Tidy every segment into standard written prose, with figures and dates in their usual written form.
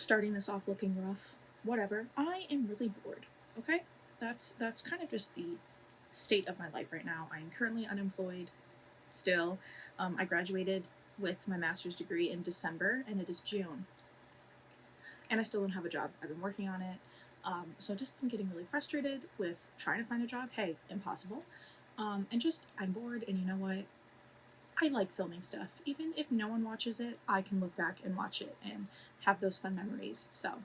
starting this off looking rough. Whatever. I am really bored. Okay? That's kind of just the state of my life right now. I'm currently unemployed still. I graduated with my master's degree in December, and it is June. And I still don't have a job. I've been working on it. So I've just been getting really frustrated with trying to find a job. Hey, impossible. And just, I'm bored, and you know what? I like filming stuff. Even if no one watches it, I can look back and watch it and have those fun memories. So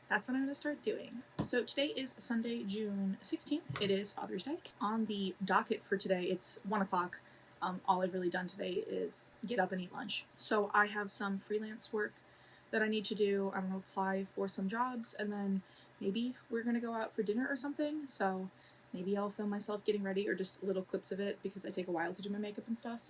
that's what I'm going to start doing. So today is Sunday, June 16th. It is Father's Day. On the docket for today, it's 1 o'clock. All I've really done today is get up and eat lunch. So I have some freelance work that I need to do. I'm going to apply for some jobs, and then maybe we're going to go out for dinner or something. So maybe I'll film myself getting ready, or just little clips of it because I take a while to do my makeup and stuff.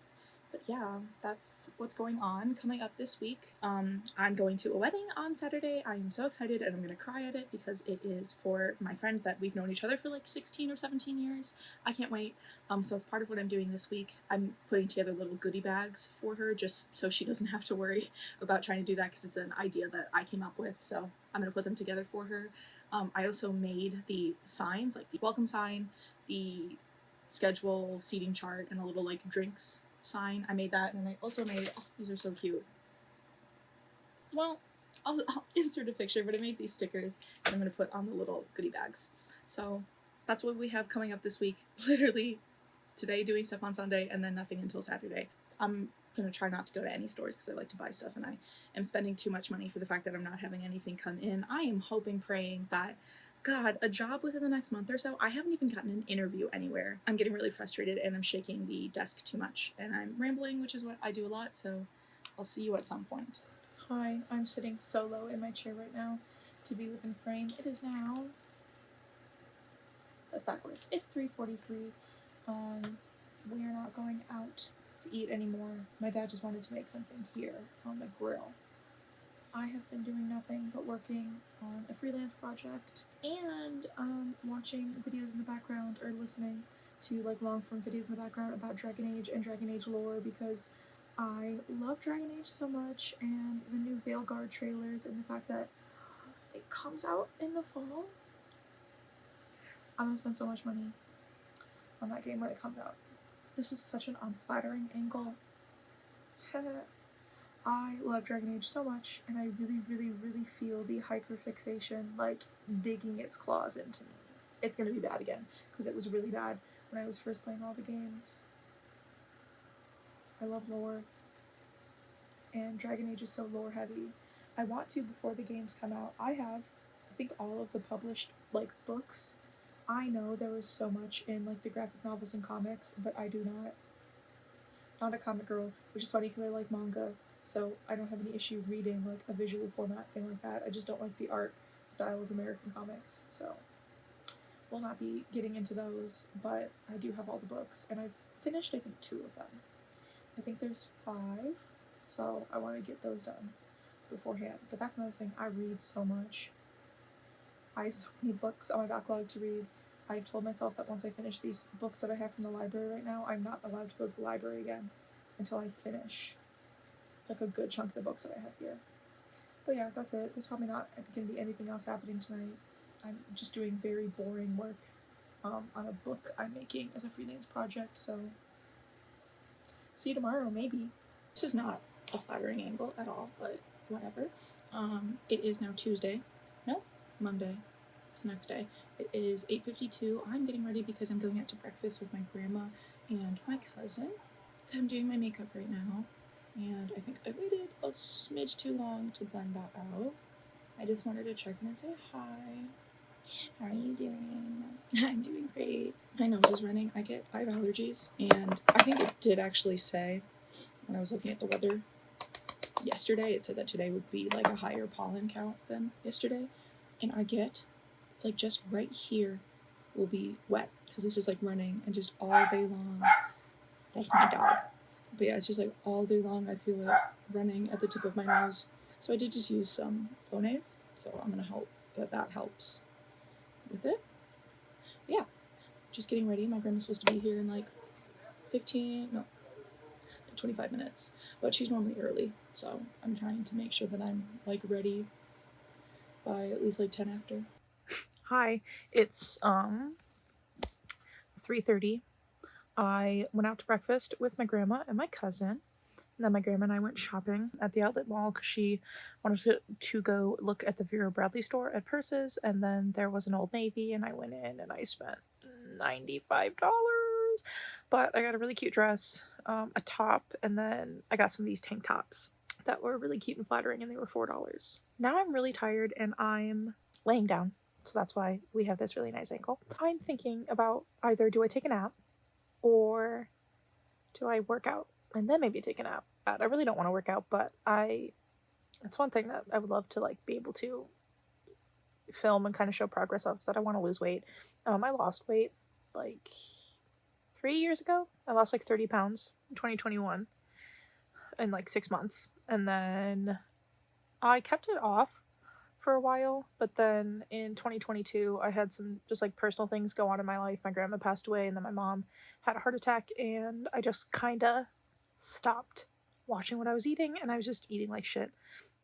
But yeah, that's what's going on. Coming up this week, I'm going to a wedding on Saturday. I am so excited, and I'm going to cry at it because it is for my friend that we've known each other for like 16 or 17 years. I can't wait. So that's part of what I'm doing this week. I'm putting together little goodie bags for her just so she doesn't have to worry about trying to do that, because it's an idea that I came up with. So I'm going to put them together for her. I also made the signs, like the welcome sign, the schedule, seating chart, and a little like drinks sign. I made that, and I also made, oh, these are so cute. Well, I'll insert a picture, but I made these stickers that I'm going to put on the little goodie bags. So that's what we have coming up this week. Literally today doing stuff on Sunday, and then nothing until Saturday. I'm going to try not to go to any stores because I like to buy stuff, and I am spending too much money for the fact that I'm not having anything come in. I am hoping, praying that God, a job within the next month or so. I haven't even gotten an interview anywhere. I'm getting really frustrated, and I'm shaking the desk too much, and I'm rambling, which is what I do a lot, so I'll see you at some point. Hi, I'm sitting solo in my chair right now to be within frame. It is now, that's backwards, it's 3:43. We are not going out to eat anymore. My dad just wanted to make something here on the grill. I have been doing nothing but working on a freelance project and watching videos in the background, or listening to like long form videos in the background about Dragon Age and Dragon Age lore, because I love Dragon Age so much, and the new Veilguard trailers, and the fact that it comes out in the fall. I'm gonna spend so much money on that game when it comes out. This is such an unflattering angle. I love Dragon Age so much, and I really, really, really feel the hyperfixation, like, digging its claws into me. It's gonna be bad again, because it was really bad when I was first playing all the games. I love lore, and Dragon Age is so lore heavy. I want to before the games come out. I have, I think, all of the published, like, books. I know there was so much in, like, the graphic novels and comics, but I do not. Not a comic girl, which is funny because I like manga. So I don't have any issue reading like a visual format thing like that. I just don't like the art style of American comics, so we'll not be getting into those, but I do have all the books, and I've finished, I think, 2 of them. I think there's 5, so I want to get those done beforehand. But that's another thing, I read so much. I have so many books on my backlog to read. I've told myself that once I finish these books that I have from the library right now, I'm not allowed to go to the library again until I finish like a good chunk of the books that I have here. But yeah, that's it. There's probably not going to be anything else happening tonight. I'm just doing very boring work on a book I'm making as a freelance project, so see you tomorrow, maybe. This is not a flattering angle at all, but whatever. It is now Tuesday. No, Monday. It's the next day. It is 8:52. I'm getting ready because I'm going out to breakfast with my grandma and my cousin. So I'm doing my makeup right now. And I think I waited a smidge too long to blend that out. I just wanted to check in and say hi. How are you doing? I'm doing great. My nose is running. I have allergies. And I think it did actually say, when I was looking at the weather yesterday, it said that today would be like a higher pollen count than yesterday. And it's like just right here will be wet, because it's just like running and just all day long. That's my dog. But yeah, it's just like all day long I feel it running at the tip of my nose. So I did just use some Flonase, so I'm gonna hope that helps with it. But yeah, just getting ready. My grandma's supposed to be here in like 25 minutes, but she's normally early, so I'm trying to make sure that I'm like ready by at least like 10 after. Hi, it's 3:30. I went out to breakfast with my grandma and my cousin. And then my grandma and I went shopping at the outlet mall because she wanted to go look at the Vera Bradley store at purses. And then there was an Old Navy, and I went in and I spent $95. But I got a really cute dress, a top, and then I got some of these tank tops that were really cute and flattering, and they were $4. Now I'm really tired and I'm laying down. So that's why we have this really nice angle. I'm thinking about either do I take a nap or do I work out and then maybe take a nap. I really don't want to work out, but it's one thing that I would love to like be able to film and kind of show progress of, is that I want to lose weight. I lost weight like 3 years ago. I lost like 30 pounds in 2021 in like 6 months, and then I kept it off for a while, but then in 2022 I had some just like personal things go on in my life. My grandma passed away, and then my mom had a heart attack, and I just kind of stopped watching what I was eating, and I was just eating like shit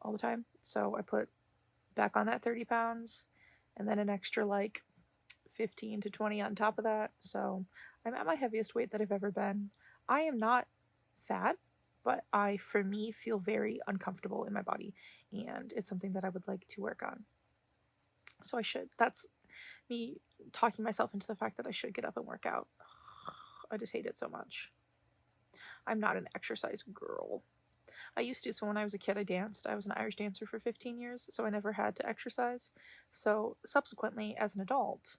all the time. So I put back on that 30 pounds and then an extra like 15 to 20 on top of that. So I'm at my heaviest weight that I've ever been. I am not fat, but I, for me, feel very uncomfortable in my body, and it's something that I would like to work on. So I should. That's me talking myself into the fact that I should get up and work out. I just hate it so much. I'm not an exercise girl. I used to, so when I was a kid, I danced. I was an Irish dancer for 15 years, so I never had to exercise. So subsequently, as an adult,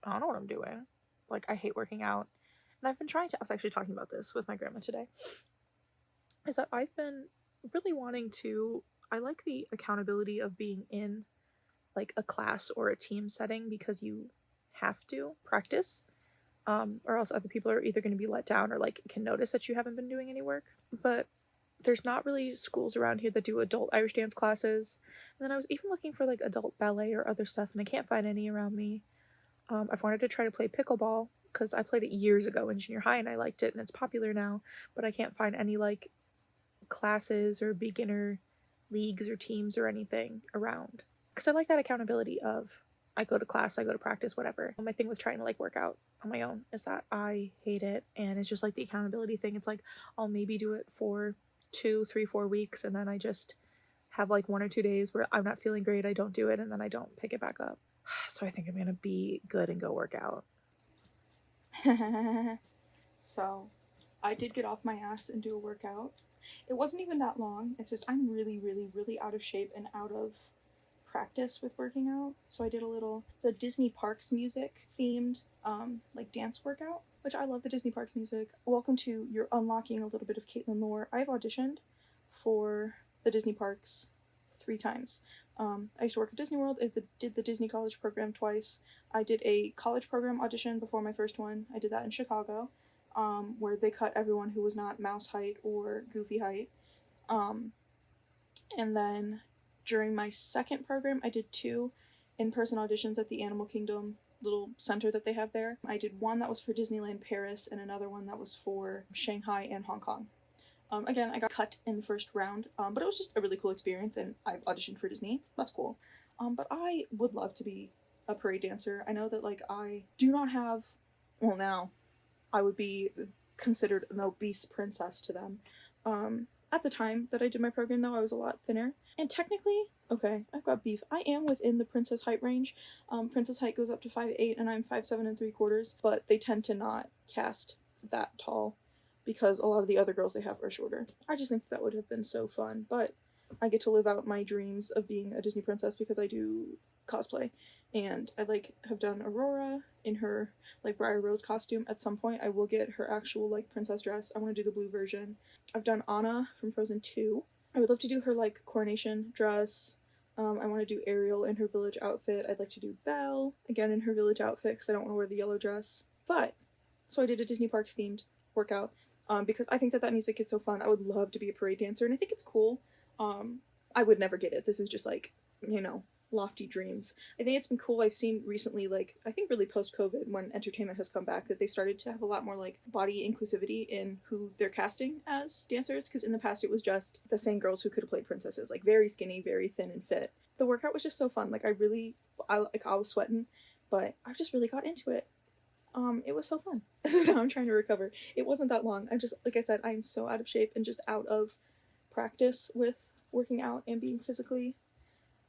I don't know what I'm doing. Like, I hate working out. And I've been trying to, I was actually talking about this with my grandma today, is that I've been really wanting to, I like the accountability of being in like a class or a team setting, because you have to practice, or else other people are either going to be let down or like can notice that you haven't been doing any work. But there's not really schools around here that do adult Irish dance classes. And then I was even looking for like adult ballet or other stuff, and I can't find any around me. I've wanted to try to play pickleball because I played it years ago in junior high and I liked it and it's popular now, but I can't find any like classes or beginner leagues or teams or anything around. Because I like that accountability of I go to class, I go to practice, whatever. My thing with trying to like work out on my own is that I hate it, and it's just like the accountability thing. It's like I'll maybe do it for 2, 3, 4 weeks, and then I just have like 1 or 2 days where I'm not feeling great, I don't do it, and then I don't pick it back up. So I think I'm gonna be good and go work out. So I did get off my ass and do a workout. It wasn't even that long. It's just I'm really, really, really out of shape and out of practice with working out. So I did it's a Disney Parks music themed like dance workout, which I love the Disney Parks music. Welcome to You're Unlocking a Little Bit of Caitlin lore. I've auditioned for the Disney Parks 3 times. I used to work at Disney World. I did the Disney College program twice. I did a college program audition before my first one. I did that in Chicago, where they cut everyone who was not mouse height or goofy height. And then during my second program, I did 2 in-person auditions at the Animal Kingdom little center that they have there. I did one that was for Disneyland Paris and another one that was for Shanghai and Hong Kong. Again, I got cut in the first round, but it was just a really cool experience, and I've auditioned for Disney. That's cool. But I would love to be a parade dancer. I know that, like, I do not have, well, now, I would be considered an obese princess to them. At the time that I did my program, though, I was a lot thinner. And technically, okay, I've got beef. I am within the princess height range. Princess height goes up to 5'8", and I'm 5'7 3/4", but they tend to not cast that tall because a lot of the other girls they have are shorter. I just think that would have been so fun, but I get to live out my dreams of being a Disney princess because I do cosplay, and I like have done Aurora in her like Briar Rose costume. At some point I will get her actual like princess dress. I want to do the blue version. I've done Anna from Frozen 2. I would love to do her like coronation dress. I want to do Ariel in her village outfit. I'd like to do Belle again in her village outfit because I don't want to wear the yellow dress. But so I did a Disney Parks themed workout because I think that music is so fun. I would love to be a parade dancer, and I think it's cool. I would never get it. This is just like, lofty dreams. I think it's been cool. I've seen recently, like, I think really post-COVID, when entertainment has come back, that they've started to have a lot more, like, body inclusivity in who they're casting as dancers, because in the past it was just the same girls who could have played princesses, like, very skinny, very thin and fit. the workout was just so fun. Like I was sweating, but I just really got into it. It was so fun. So now I'm trying to recover. It wasn't that long. I'm just, like I said, I'm so out of shape and just out of practice with working out and being physically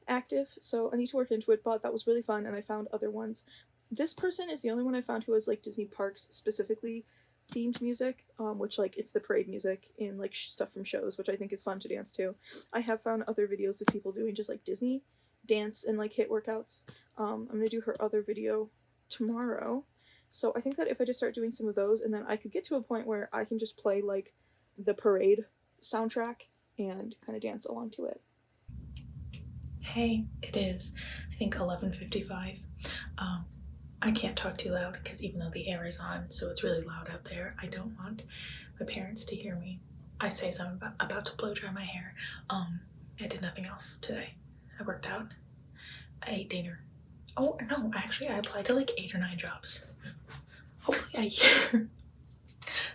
active. So I need to work into it, but that was really fun, and I found other ones. This person is the only one I found who has like Disney parks specifically themed music, which like it's the parade music in like stuff from shows, which I think is fun to dance to. I have found other videos of people doing just like Disney dance and like hit workouts. I'm gonna do her other video tomorrow. So I think that if I just start doing some of those, and then I could get to a point where I can just play like the parade soundtrack and kind of dance along to it. Hey, it is, I think, 11:55. I can't talk too loud because even though the air is on, so it's really loud out there, I don't want my parents to hear me. I say so I'm about to blow dry my hair. I did nothing else today. I worked out. I ate dinner. Oh, no, actually, I applied to like 8 or 9 jobs. Hopefully I hear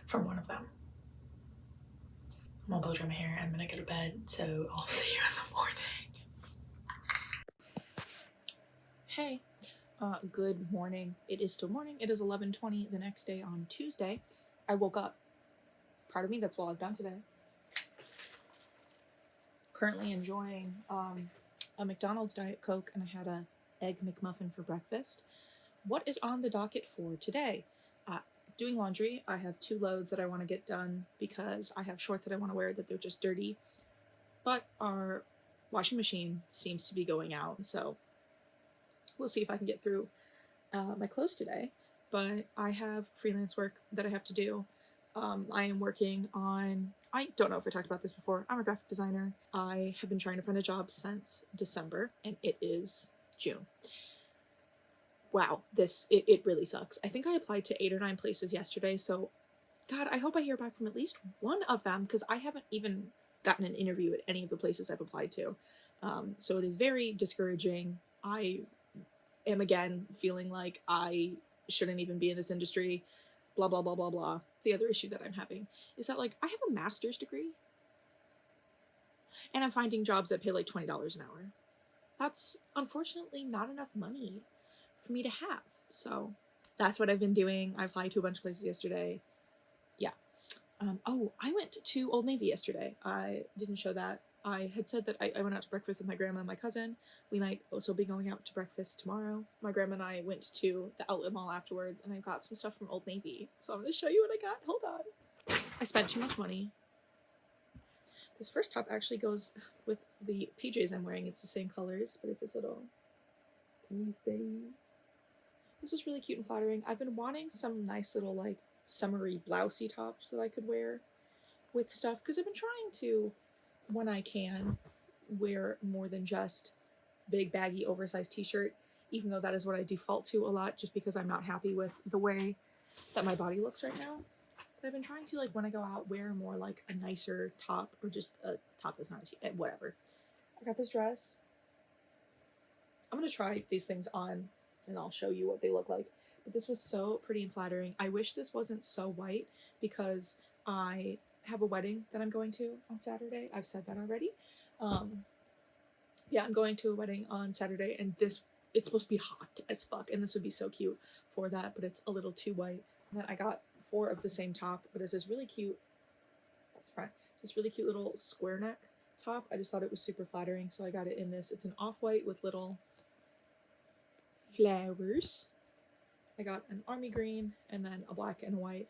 from one of them. I'm gonna blow dry my hair and I'm gonna go to bed, so I'll see you in the morning. Hey, good morning. It is still morning. It is 11:20 the next day on Tuesday. I woke up. Part of me, that's all I've done today. Currently enjoying a McDonald's Diet Coke, and I had a egg McMuffin for breakfast. What is on the docket for today? Doing laundry. I have 2 loads that I want to get done because I have shorts that I want to wear that they're just dirty. But our washing machine seems to be going out, so we'll see if I can get through my clothes today. But I have freelance work that I have to do. I am working on, I don't know if I talked about this before, I'm a graphic designer. I have been trying to find a job since December, and it is June. Wow, it really sucks. I think I applied to 8 or 9 places yesterday, so God, I hope I hear back from at least one of them, because I haven't even gotten an interview at any of the places I've applied to. So it is very discouraging. I am again feeling like I shouldn't even be in this industry, blah, blah, blah, blah, blah. The other issue that I'm having is that, like, I have a master's degree, and I'm finding jobs that pay like $20 an hour. That's unfortunately not enough money for me to have. So that's what I've been doing. I applied to a bunch of places yesterday. Yeah. Oh, I went to Old Navy yesterday. I didn't show that. I had said that I went out to breakfast with my grandma and my cousin. We might also be going out to breakfast tomorrow. My grandma and I went to the outlet mall afterwards, and I got some stuff from Old Navy. So I'm going to show you what I got. Hold on. I spent too much money. This first top actually goes with the PJs I'm wearing. It's the same colors, but it's this little piece thing. This is really cute and flattering. I've been wanting some nice little, like, summery blousey tops that I could wear with stuff, because I've been trying to, when I can, wear more than just big baggy oversized t-shirt, even though that is what I default to a lot, just because I'm not happy with the way that my body looks right now. But I've been trying to, like, when I go out, wear more like a nicer top, or just a top that's not a whatever. I got this dress. I'm gonna try these things on and I'll show you what they look like. But this was so pretty and flattering. I wish this wasn't so white, because I have a wedding that I'm going to on Saturday. I've said that already. Yeah, I'm going to a wedding on Saturday, and it's supposed to be hot as fuck, and this would be so cute for that, but it's a little too white. And then I got 4 of the same top, but it's this really cute, that's the front, this really cute little square neck top. I just thought it was super flattering, so I got it in this. It's an off-white with little flowers. I got an army green and then a black and a white.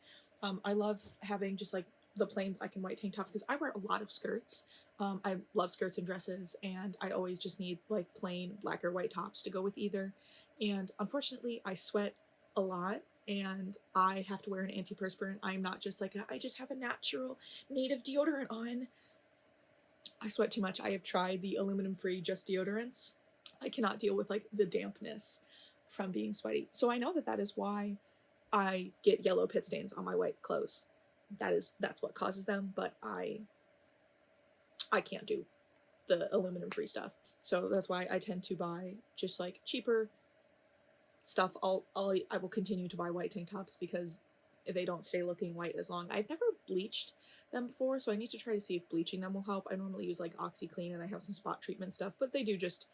I love having just like the plain black and white tank tops, because I wear a lot of skirts. I love skirts and dresses, and I always just need like plain black or white tops to go with either. And unfortunately, I sweat a lot, and I have to wear an antiperspirant. I'm not just like, I just have a natural native deodorant on. I sweat too much. I have tried the aluminum-free Just deodorants. I cannot deal with like the dampness from being sweaty. So I know that that is why I get yellow pit stains on my white clothes. That's what causes them, but I can't do the aluminum free stuff. So that's why I tend to buy just like cheaper stuff. I will continue to buy white tank tops because they don't stay looking white as long. I've never bleached them before, so I need to try to see if bleaching them will help. I normally use like OxyClean, and I have some spot treatment stuff, but they do just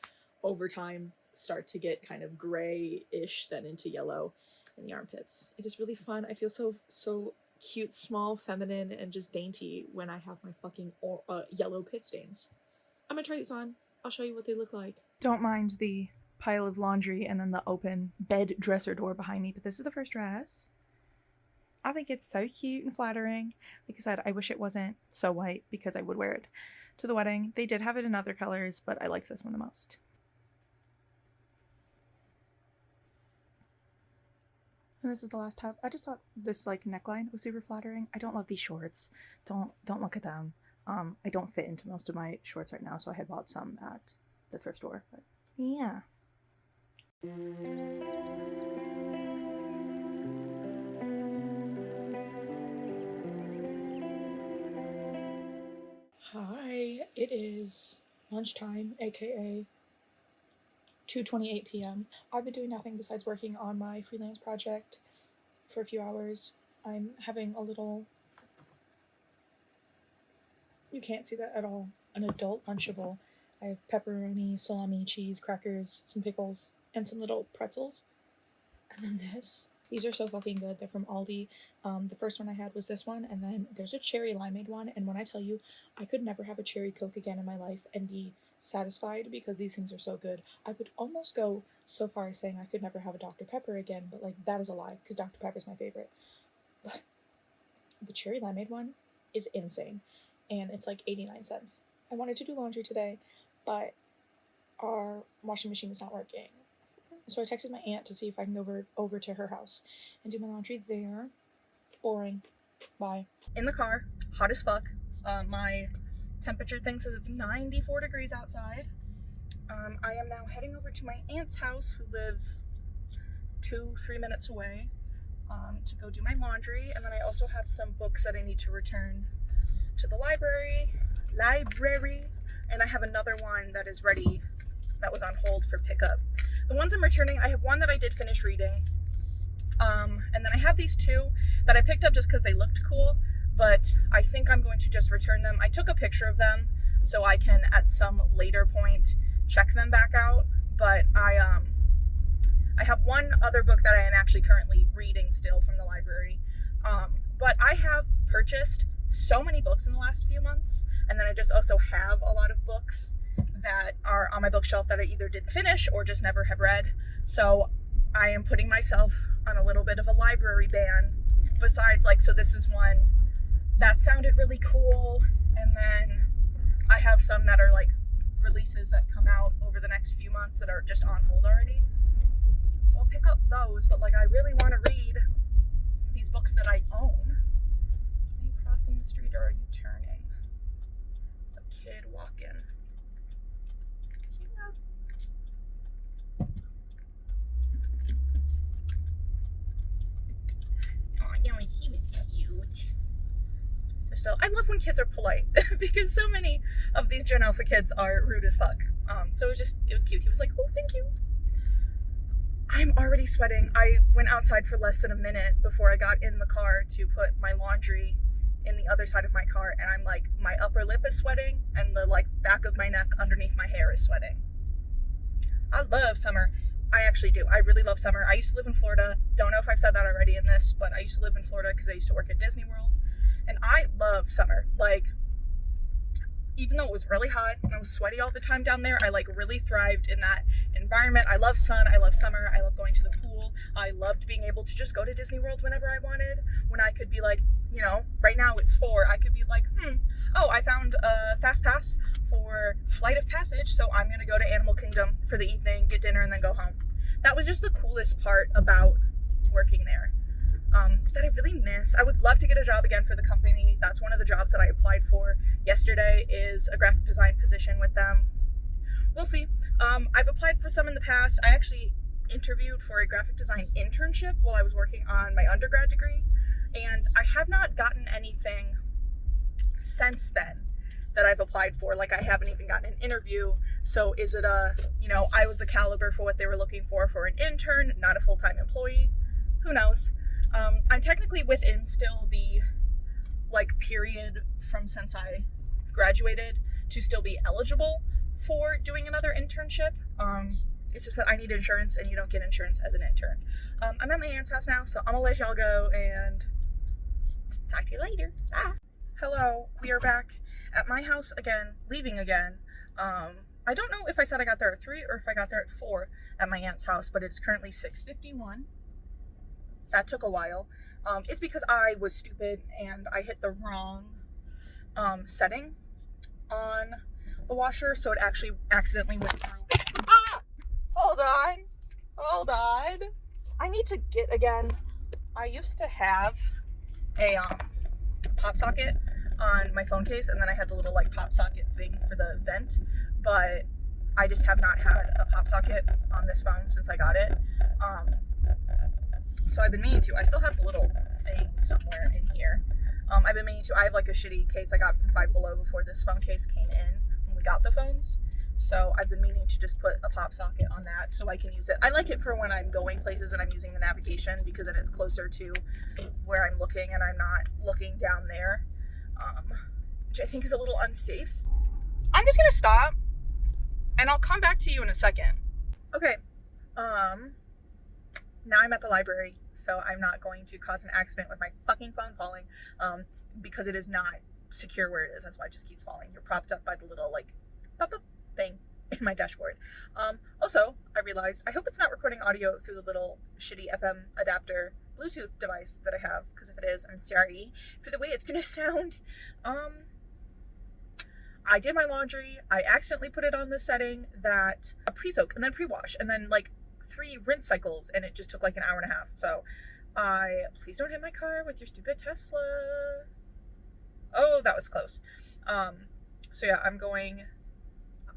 over time start to get kind of gray-ish, then into yellow in the armpits. It is really fun. I feel so cute, small, feminine, and just dainty when I have my fucking yellow pit stains. I'm gonna try these on. I'll show you what they look like. Don't mind the pile of laundry and then the open bed dresser door behind me, but this is the first dress. I think it's so cute and flattering. Like I said, I wish it wasn't so white because I would wear it to the wedding. They did have it in other colors, but I liked this one the most. And this is the last top. I just thought this like neckline was super flattering. I don't love these shorts. Don't look at them. I don't fit into most of my shorts right now, so I had bought some at the thrift store. But yeah. Hi, it is lunchtime, aka 2:28 p.m. I've been doing nothing besides working on my freelance project for a few hours. I'm having a little, you can't see that at all, an adult Lunchable. I have pepperoni, salami, cheese, crackers, some pickles, and some little pretzels. And then this. These are so fucking good. They're from Aldi. The first one I had was this one, and then there's a cherry limeade one, and when I tell you, I could never have a cherry Coke again in my life and be satisfied because these things are so good. I would almost go so far as saying I could never have a Dr. Pepper again, but like that is a lie because Dr. Pepper is my favorite. But the cherry limeade one is insane, and it's like 89 cents. I wanted to do laundry today, but our washing machine is not working. So I texted my aunt to see if I can go over to her house and do my laundry there. Boring. Bye. In the car, hot as fuck. My temperature thing says it's 94 degrees outside. I am now heading over to my aunt's house, who lives 2-3 minutes away, to go do my laundry. And then I also have some books that I need to return to the library. And I have another one that is ready, that was on hold for pickup. The ones I'm returning, I have one that I did finish reading. And then I have these two that I picked up just because they looked cool, but I think I'm going to just return them. I took a picture of them so I can at some later point check them back out, but I have one other book that I am actually currently reading still from the library. But I have purchased so many books in the last few months, and then I just also have a lot of books that are on my bookshelf that I either didn't finish or just never have read. So I am putting myself on a little bit of a library ban. Besides, like, so this is one that sounded really cool, and then I have some that are like releases that come out over the next few months that are just on hold already. So I'll pick up those, but like I really want to read these books that I own. Are you crossing the street or are you turning? There's a kid walking. He was cute. Still, I love when kids are polite because so many of these Gen Alpha kids are rude as fuck. So it was cute. He was like, "Oh, thank you." I'm already sweating. I went outside for less than a minute before I got in the car to put my laundry in the other side of my car, and I'm like, my upper lip is sweating, and the like back of my neck underneath my hair is sweating. I love summer. I actually do. I really love summer. I used to live in Florida. Don't know if I've said that already in this, but I used to live in Florida because I used to work at Disney World. And I love summer. Like, even though it was really hot and I was sweaty all the time down there, I like really thrived in that environment. I love sun. I love summer. I love going to the pool. I loved being able to just go to Disney World whenever I wanted. When I could be like, you know, right now it's 4. I could be like, oh, I found a fast pass for Flight of Passage, so I'm going to go to Animal Kingdom for the evening, get dinner, and then go home. That was just the coolest part about working there. That I really miss. I would love to get a job again for the company. That's one of the jobs that I applied for yesterday, is a graphic design position with them. We'll see. I've applied for some in the past. I actually interviewed for a graphic design internship while I was working on my undergrad degree, and I have not gotten anything since then that I've applied for. Like, I haven't even gotten an interview. So is it I was the caliber for what they were looking for an intern, not a full-time employee? Who knows? I'm technically within still the like period from since I graduated to still be eligible for doing another internship. It's just that I need insurance and you don't get insurance as an intern. I'm at my aunt's house now, so I'm gonna let y'all go and talk to you later. Bye. Hello, we are back at my house again, leaving again. I don't know if I said I got there at 3 or if I got there at 4 at my aunt's house, but it's currently 6:51. That took a while. It's because I was stupid and I hit the wrong setting on the washer, so it actually accidentally went through. Ah! Hold on. I need to get again. I used to have a pop socket on my phone case, and then I had the little like pop socket thing for the vent, but I just have not had a pop socket on this phone since I got it. So I've been meaning to. I still have the little thing somewhere in here. I've been meaning to. I have like a shitty case I got from Five Below before this phone case came in when we got the phones. So I've been meaning to just put a pop socket on that so I can use it. I like it for when I'm going places and I'm using the navigation, because then it's closer to where I'm looking and I'm not looking down there, which I think is a little unsafe. I'm just gonna stop and I'll come back to you in a second. Okay. Now I'm at the library, so I'm not going to cause an accident with my fucking phone falling, because it is not secure where it is. That's why it just keeps falling. You're propped up by the little like pop-up thing in my dashboard. Also, I realized I hope it's not recording audio through the little shitty FM adapter Bluetooth device that I have, because if it is, I'm sorry for the way it's gonna sound. I did my laundry. I accidentally put it on the setting that a pre-soak and then pre-wash and then like 3 rinse cycles, and it just took like an hour and a half. So please don't hit my car with your stupid Tesla. Oh, that was close. So yeah,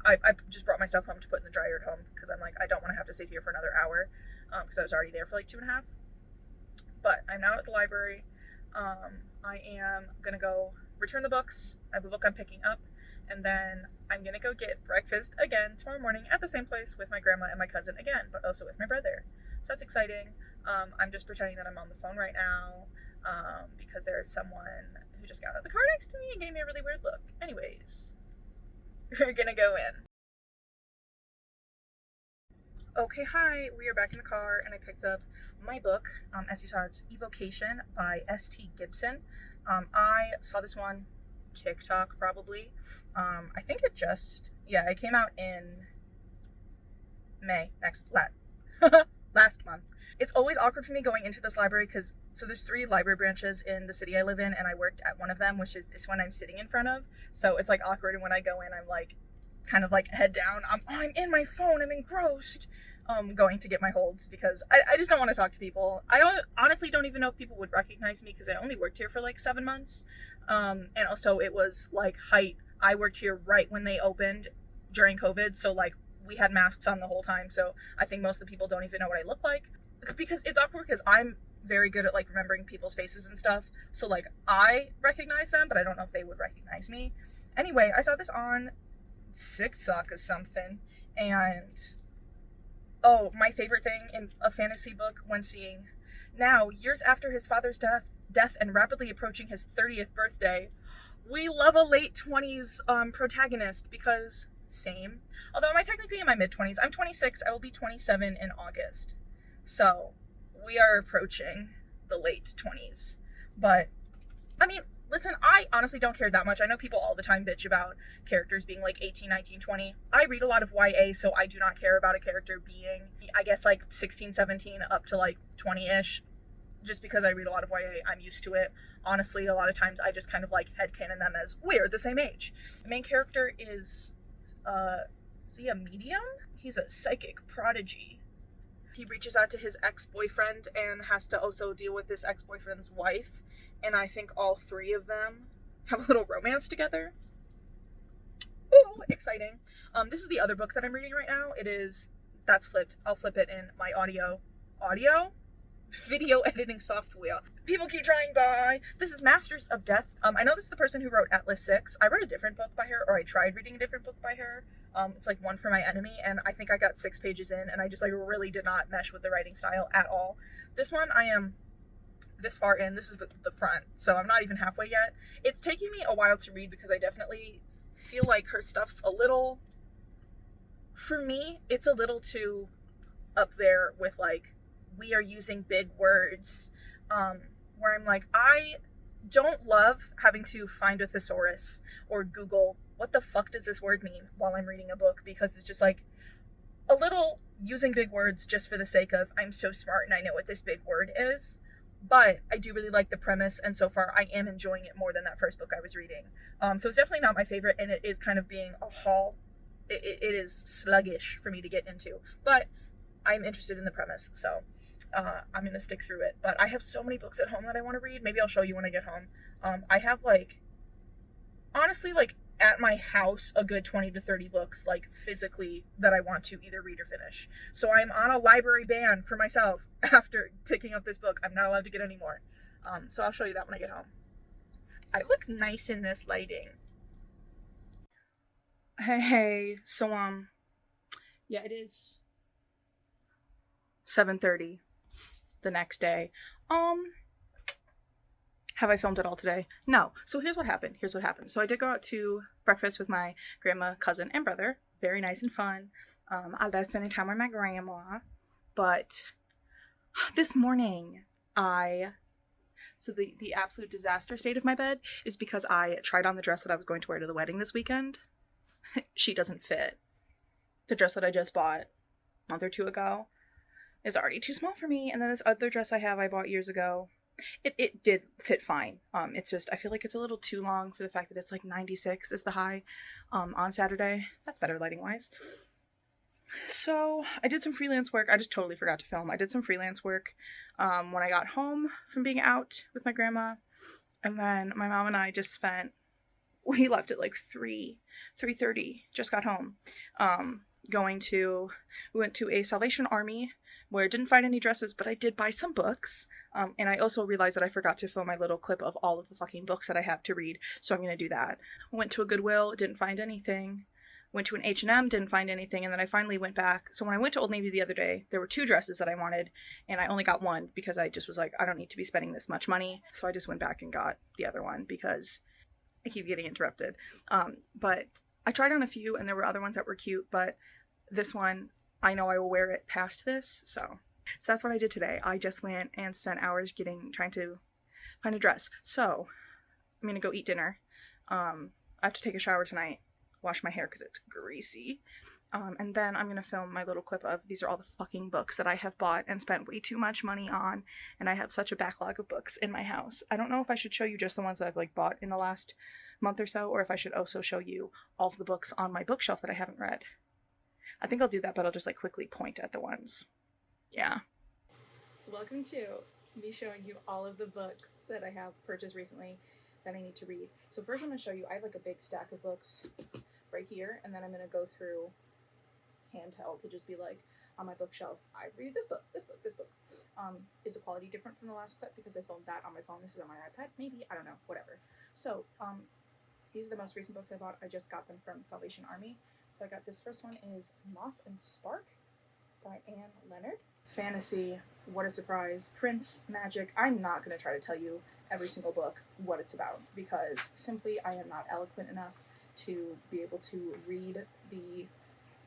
I just brought my stuff home to put in the dryer at home, because I'm like, I don't want to have to sit here for another hour, because I was already there for like 2.5. But I'm now at the library. I am gonna go return the books. I have a book I'm picking up, and then I'm gonna go get breakfast again tomorrow morning at the same place with my grandma and my cousin again, but also with my brother. So that's exciting. I'm just pretending that I'm on the phone right now, because there is someone who just got out of the car next to me and gave me a really weird look. Anyways, we're gonna go in. Okay, hi, we are back in the car, and I picked up my book. As you saw, it's Evocation by S.T. Gibson. I saw this one TikTok probably. I think it came out in May last month. It's always awkward for me going into this library, because there's 3 library branches in the city I live in, and I worked at one of them, which is this one I'm sitting in front of. So it's like awkward, and when I go in, I'm like kind of like head down. I'm in my phone. I'm engrossed. Going to get my holds, because I just don't want to talk to people. I honestly don't even know if people would recognize me, because I only worked here for like 7 months. And also it was like height. I worked here right when they opened during COVID. So like we had masks on the whole time. So I think most of the people don't even know what I look like, because it's awkward, because I'm very good at like remembering people's faces and stuff. So like I recognize them, but I don't know if they would recognize me. Anyway, I saw this on TikTok or something, and oh, my favorite thing in a fantasy book when seeing, now, years after his father's death and rapidly approaching his 30th birthday, we love a late 20s protagonist, because same. Although I'm technically in my mid-20s. I'm 26. I will be 27 in August. So we are approaching the late 20s. But, I mean, listen, I honestly don't care that much. I know people all the time bitch about characters being like 18, 19, 20. I read a lot of YA, so I do not care about a character being, I guess, like 16, 17 up to like 20-ish. Just because I read a lot of YA, I'm used to it. Honestly, a lot of times I just kind of like headcanon them as we're the same age. The main character is he a medium? He's a psychic prodigy. He reaches out to his ex-boyfriend and has to also deal with this ex-boyfriend's wife. And I think all 3 of them have a little romance together. Ooh, exciting. This is the other book that I'm reading right now. That's flipped. I'll flip it in my video editing software. People keep trying by. This is Masters of Death. I know this is the person who wrote Atlas 6. I read a different book by her, or I tried reading a different book by her. It's like One for My Enemy, and I think I got 6 pages in, and I just like really did not mesh with the writing style at all. This one, I am this far in. This is the front, so I'm not even halfway yet. It's taking me a while to read, because I definitely feel like her stuff's a little for me, it's a little too up there with like, we are using big words, um, where I'm like, I don't love having to find a thesaurus or Google what the fuck does this word mean while I'm reading a book, because it's just like a little using big words just for the sake of I'm so smart and I know what this big word is. But I do really like the premise, and so far I am enjoying it more than that first book I was reading. So it's definitely not my favorite, and it is kind of being a haul. It is sluggish for me to get into, but I'm interested in the premise, so I'm gonna stick through it. But I have so many books at home that I want to read. Maybe I'll show you when I get home. I have like, honestly, like at my house, a good 20 to 30 books, like physically, that I want to either read or finish. So I'm on a library ban for myself after picking up this book. I'm not allowed to get any more. So I'll show you that when I get home. I look nice in this lighting. Hey, so yeah, it is 7:30 the next day. Have I filmed it all today? No. So here's what happened. So I did go out to breakfast with my grandma, cousin, and brother. Very nice and fun. I love spending time with my grandma. But this morning, so the absolute disaster state of my bed is because I tried on the dress that I was going to wear to the wedding this weekend. She doesn't fit. The dress that I just bought a month or two ago is already too small for me. And then this other dress I bought years ago, it did fit fine. It's just, I feel like it's a little too long for the fact that it's like 96 is the high on Saturday. That's better lighting wise. So I did some freelance work. I just totally forgot to film. I did some freelance work when I got home from being out with my grandma. And then my mom and I just we left at like 3:30, just got home. We went to a Salvation Army where I didn't find any dresses, but I did buy some books. And I also realized that I forgot to film my little clip of all of the fucking books that I have to read, so I'm going to do that. Went to a Goodwill, didn't find anything. Went to an H&M, didn't find anything, and then I finally went back. So when I went to Old Navy the other day, there were 2 dresses that I wanted, and I only got one because I just was like, I don't need to be spending this much money. So I just went back and got the other one because I keep getting interrupted. But I tried on a few, and there were other ones that were cute, but this one, I know I will wear it past this, so that's what I did today. I just went and spent hours trying to find a dress. So I'm gonna go eat dinner. I have to take a shower tonight, wash my hair because it's greasy. And then I'm gonna film my little clip of these are all the fucking books that I have bought and spent way too much money on, and I have such a backlog of books in my house. I don't know if I should show you just the ones that I've like bought in the last month or so, or if I should also show you all of the books on my bookshelf that I haven't read. I think I'll do that, but I'll just like quickly point at the ones. Yeah. Welcome to me showing you all of the books that I have purchased recently that I need to read. So first I'm going to show you, I have like a big stack of books right here, and then I'm going to go through handheld to just be like, on my bookshelf, I read this book, this book, this book. Is the quality different from the last clip because I filmed that on my phone? This is on my iPad, maybe, I don't know, whatever. So these are the most recent books I bought. I just got them from Salvation Army. So I got this first one is Moth and Spark by Anne Leonard. Fantasy, what a surprise. Prince, magic. I'm not going to try to tell you every single book what it's about because simply I am not eloquent enough to be able to read the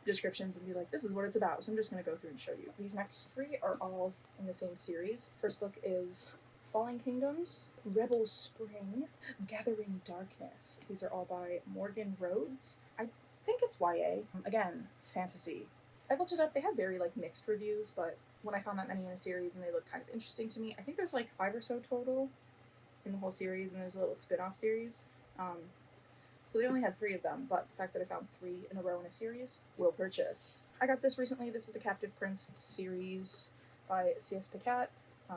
descriptions and be like, this is what it's about. So I'm just going to go through and show you. These next 3 are all in the same series. First book is Falling Kingdoms, Rebel Spring, Gathering Darkness. These are all by Morgan Rhodes. I think it's YA. Again, fantasy. I looked it up. They have very like mixed reviews, but when I found that many in a series and they look kind of interesting to me, I think there's like 5 or so total in the whole series, and there's a little spin-off series. So they only had 3 of them, but the fact that I found 3 in a row in a series, will purchase. I got this recently. This is the Captive Prince series by C.S. Pacat.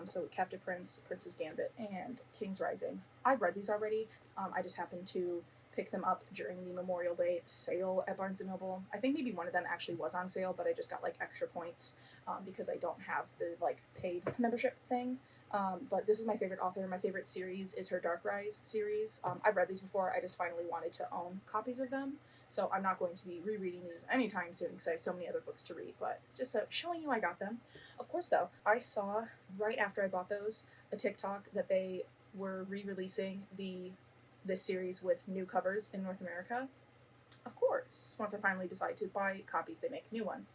So Captive Prince, Prince's Gambit, and King's Rising. I've read these already. I just happened to pick them up during the Memorial Day sale at Barnes & Noble. I think maybe one of them actually was on sale, but I just got like extra points because I don't have the like paid membership thing. But this is my favorite author. My favorite series is her Dark Rise series. I've read these before. I just finally wanted to own copies of them. So I'm not going to be rereading these anytime soon because I have so many other books to read, but just showing you I got them. Of course, though, I saw right after I bought those a TikTok that they were re-releasing this series with new covers in North America. of course, once I finally decide to buy copies, they make new ones.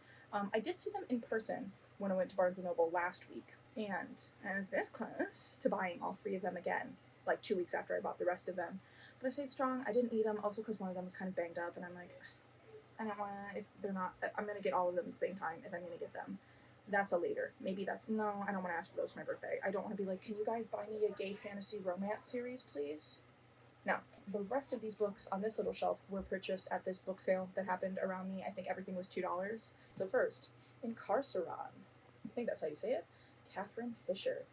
I did see them in person when I went to Barnes & Noble last week, and I was this close to buying all 3 of them again, like 2 weeks after I bought the rest of them. But I stayed strong. I didn't need them, also because one of them was kind of banged up, and I'm like, I don't want to, if they're not, I'm going to get all of them at the same time if I'm going to get them. That's a later. Maybe that's, no, I don't want to ask for those for my birthday. I don't want to be like, can you guys buy me a gay fantasy romance series, please? No. The rest of these books on this little shelf were purchased at this book sale that happened around me. I think everything was $2. So first, Incarceron. I think that's how you say it. Catherine Fisher.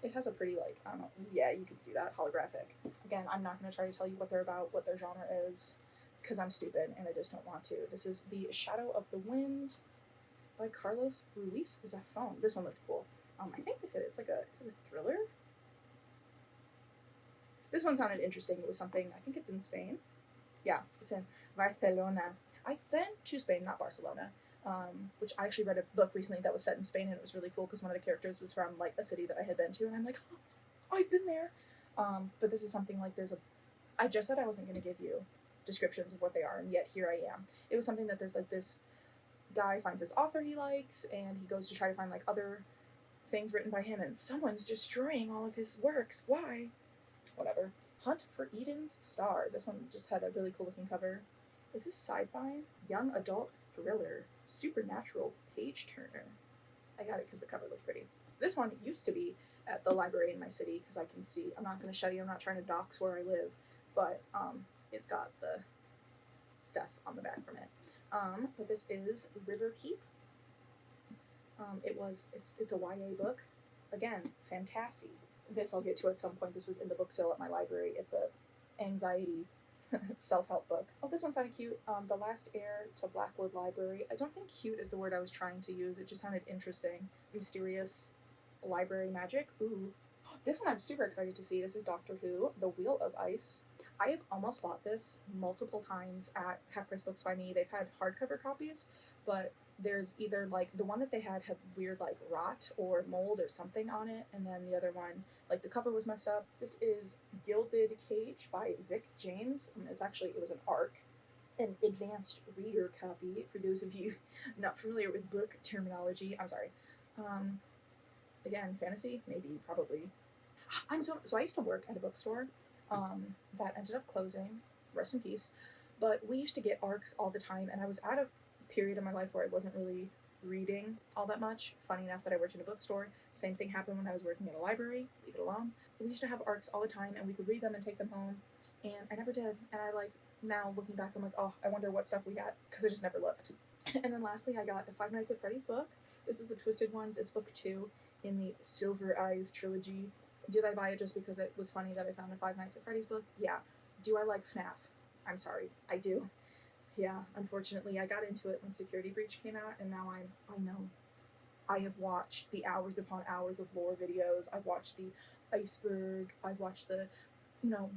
It has a pretty, like, I don't know, yeah, you can see that, holographic. Again, I'm not going to try to tell you what they're about, what their genre is, because I'm stupid and I just don't want to. This is The Shadow of the Wind by Carlos Ruiz Zafón. This one looked cool. I think they said it's like a thriller? This one sounded interesting. It was something, I think it's in Spain. Yeah, it's in Barcelona. I've been to Spain, not Barcelona, which I actually read a book recently that was set in Spain, and it was really cool because one of the characters was from like a city that I had been to, and I'm like, oh, I've been there. But this is something like I just said I wasn't going to give you descriptions of what they are, and yet here I am. It was something that there's like this guy finds this author he likes, and he goes to try to find like other things written by him, and someone's destroying all of his works. Why? Whatever. Hunt for Eden's Star. This one just had a really cool looking cover. Is this sci-fi? Young adult thriller. Supernatural page turner. I got it because the cover looked pretty. This one used to be at the library in my city because I can see. I'm not going to show you. I'm not trying to dox where I live, but it's got the stuff on the back from it. But this is River Keep. It's a YA book. Again, fantasy. This I'll get to at some point. This was in the book sale at my library. It's a anxiety self-help book. Oh, this one sounded cute. The Last Heir to Blackwood Library. I don't think cute is the word I was trying to use. It just sounded interesting. Mysterious library magic. Ooh. This one I'm super excited to see. This is Doctor Who, The Wheel of Ice. I have almost bought this multiple times at Half Price Books by Me. They've had hardcover copies, but there's either like the one that they had weird like rot or mold or something on it, and then the other one, like the cover was messed up. This is Gilded Cage by Vic James. It was an ARC, an advanced reader copy for those of you not familiar with book terminology. I'm sorry. Again, fantasy, maybe, probably. So I used to work at a bookstore that ended up closing, rest in peace, but we used to get ARCs all the time, and I was at a period in my life where I wasn't really reading all that much. Funny enough that I worked in a bookstore. Same thing happened when I was working at a library, leave it alone. We used to have ARCs all the time, and we could read them and take them home, and I never did, and I now looking back, I'm like, oh, I wonder what stuff we had, because I just never looked. And then lastly, I got the Five Nights at Freddy's book. This is the Twisted Ones. It's book 2 in the Silver Eyes trilogy. Did I buy it just because it was funny that I found a Five Nights at Freddy's book? Yeah. Do I like FNAF? I'm sorry, I do. Yeah, unfortunately, I got into it when Security Breach came out, and now I know. I have watched the hours upon hours of lore videos. I've watched the Iceberg. I've watched the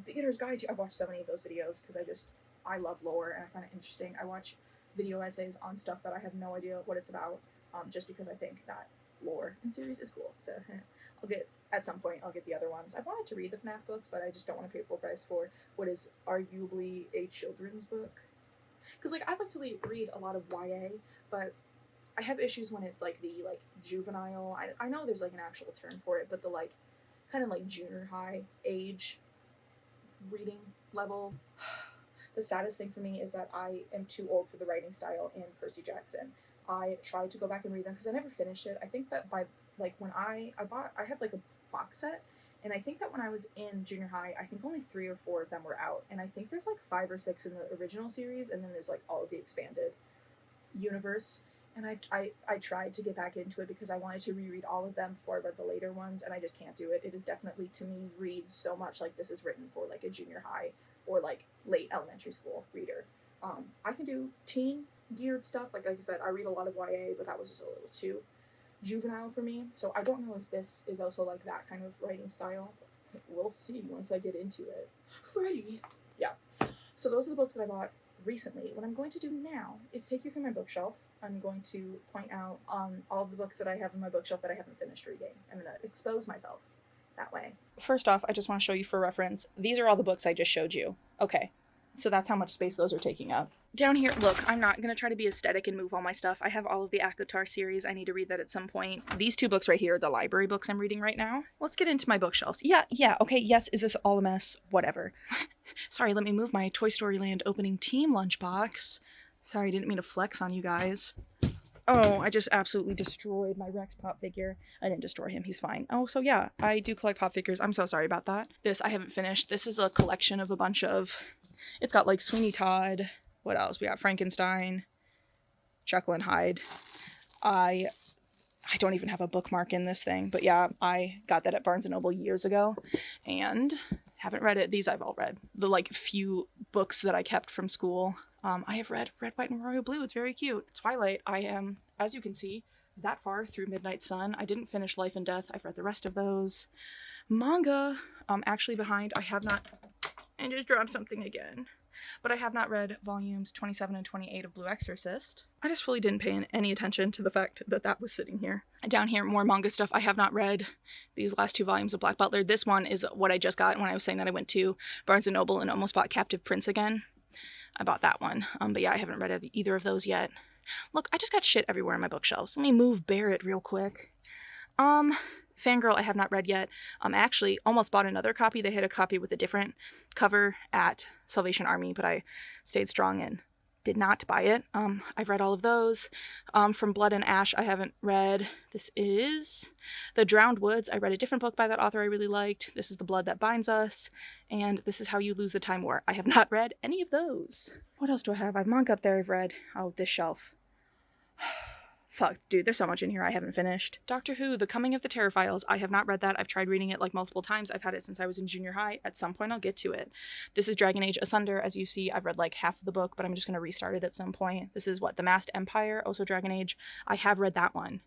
Beginner's Guide to. I've watched so many of those videos because I love lore and I find it interesting. I watch video essays on stuff that I have no idea what it's about, just because I think that lore in series is cool. So at some point I'll get the other ones. I've wanted to read the FNAF books, but I just don't want to pay full price for what is arguably a children's book. Because I like to read a lot of YA, but I have issues when it's the juvenile. I know there's an actual term for it, but the kind of junior high age reading level. The saddest thing for me is that I am too old for the writing style in Percy Jackson. I tried to go back and read them because I never finished it. I think that by when I had a box set, and I think that when I was in junior high, I think only 3 or 4 of them were out, and I think there's 5 or 6 in the original series, and then there's all of the expanded universe. And I tried to get back into it because I wanted to reread all of them before I read the later ones, and I just can't do it. It is definitely, to me, reads so much like this is written for a junior high or late elementary school reader. I can do teen geared stuff. Like I said, I read a lot of YA, but that was just a little too juvenile for me. So I don't know if this is also that kind of writing style. We'll see once I get into it. Freddy! Yeah. So those are the books that I bought recently. What I'm going to do now is take you through my bookshelf. I'm going to point out all of the books that I have in my bookshelf that I haven't finished reading. I'm going to expose myself that way. First off, I just want to show you for reference, these are all the books I just showed you. Okay, so that's how much space those are taking up. Down here, look, I'm not going to try to be aesthetic and move all my stuff. I have all of the ACOTAR series. I need to read that at some point. These 2 books right here are the library books I'm reading right now. Let's get into my bookshelves. Yeah, okay, yes, is this all a mess? Whatever. Sorry, let me move my Toy Story Land opening team lunchbox. Sorry, I didn't mean to flex on you guys. Oh, I just absolutely destroyed my Rex pop figure. I didn't destroy him, he's fine. Oh, so yeah, I do collect pop figures. I'm so sorry about that. This I haven't finished. This is a collection of a bunch of, it's got like Sweeney Todd. What else? We got Frankenstein, Jekyll and Hyde. I don't even have a bookmark in this thing, but yeah, I got that at Barnes & Noble years ago and haven't read it. These I've all read. The like few books that I kept from school. I have read Red, White, and Royal Blue. It's very cute. Twilight, I am, as you can see, that far through Midnight Sun. I didn't finish Life and Death. I've read the rest of those. Manga, actually behind. I have not, and just dropped something again. But I have not read volumes 27 and 28 of Blue Exorcist. I just really didn't pay any attention to the fact that that was sitting here. Down here, more manga stuff. I have not read these last 2 volumes of Black Butler. This one is what I just got when I was saying that I went to Barnes & Noble and almost bought Captive Prince again. I bought that one. But yeah, I haven't read either of those yet. Look, I just got shit everywhere in my bookshelves. Let me move Barrett real quick. Fangirl I have not read yet. I actually almost bought another copy. They had a copy with a different cover at Salvation Army, but I stayed strong and did not buy it. I've read all of those. From Blood and Ash I haven't read. This is The Drowned Woods. I read a different book by that author I really liked. This is The Blood That Binds Us. And this is How You Lose the Time War. I have not read any of those. What else do I have? I have manga up there I've read. Oh, this shelf. Fuck, dude, there's so much in here I haven't finished. Doctor Who, The Coming of the Terror Files. I have not read that. I've tried reading it like multiple times. I've had it since I was in junior high. At some point, I'll get to it. This is Dragon Age Asunder. As you see, I've read like half of the book, but I'm just going to restart it at some point. This is what? The Masked Empire, also Dragon Age. I have read that one.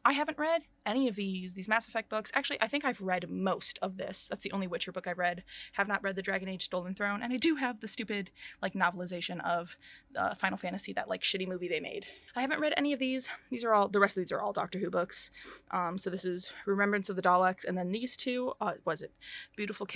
I haven't read any of these Mass Effect books. Actually, I think I've read most of this. That's the only Witcher book I've read. Have not read the Dragon Age Stolen Throne, and I do have the stupid, like, novelization of Final Fantasy, that, like, shitty movie they made. I haven't read any of these. The rest of these are all Doctor Who books. So this is Remembrance of the Daleks, and then these 2, Beautiful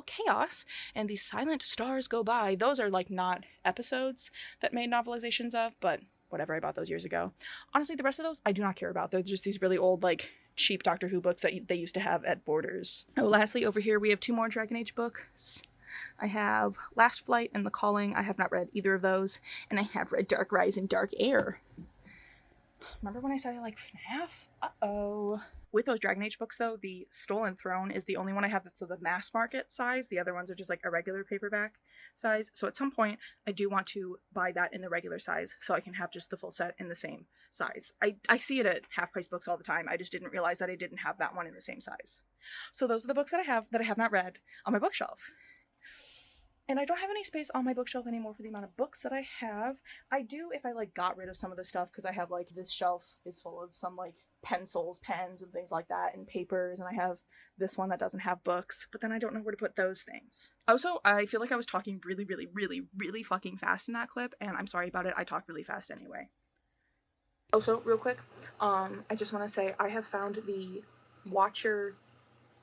Chaos, and The Silent Stars Go By. Those are, like, not episodes that made novelizations of, but whatever, I bought those years ago. Honestly, the rest of those I do not care about. They're just these really old, like, cheap Doctor Who books that they used to have at Borders. Oh, lastly, over here we have 2 more Dragon Age books. I have Last Flight and The Calling. I have not read either of those. And I have read Dark Rise and Dark Air. Remember when I said I like FNAF? Uh-oh. With those Dragon Age books, though, the Stolen Throne is the only one I have that's of the mass market size. The other ones are just like a regular paperback size. So at some point, I do want to buy that in the regular size so I can have just the full set in the same size. I see it at half-price books all the time. I just didn't realize that I didn't have that one in the same size. So those are the books that I have not read on my bookshelf. And I don't have any space on my bookshelf anymore for the amount of books that I have. I do if I, like, got rid of some of the stuff, because I have, like, this shelf is full of some, like, pencils, pens, and things like that, and papers, and I have this one that doesn't have books, but then I don't know where to put those things. Also, I feel like I was talking really, really, really, really fucking fast in that clip, and I'm sorry about it. I talk really fast anyway. Also, real quick, I just want to say I have found the Watcher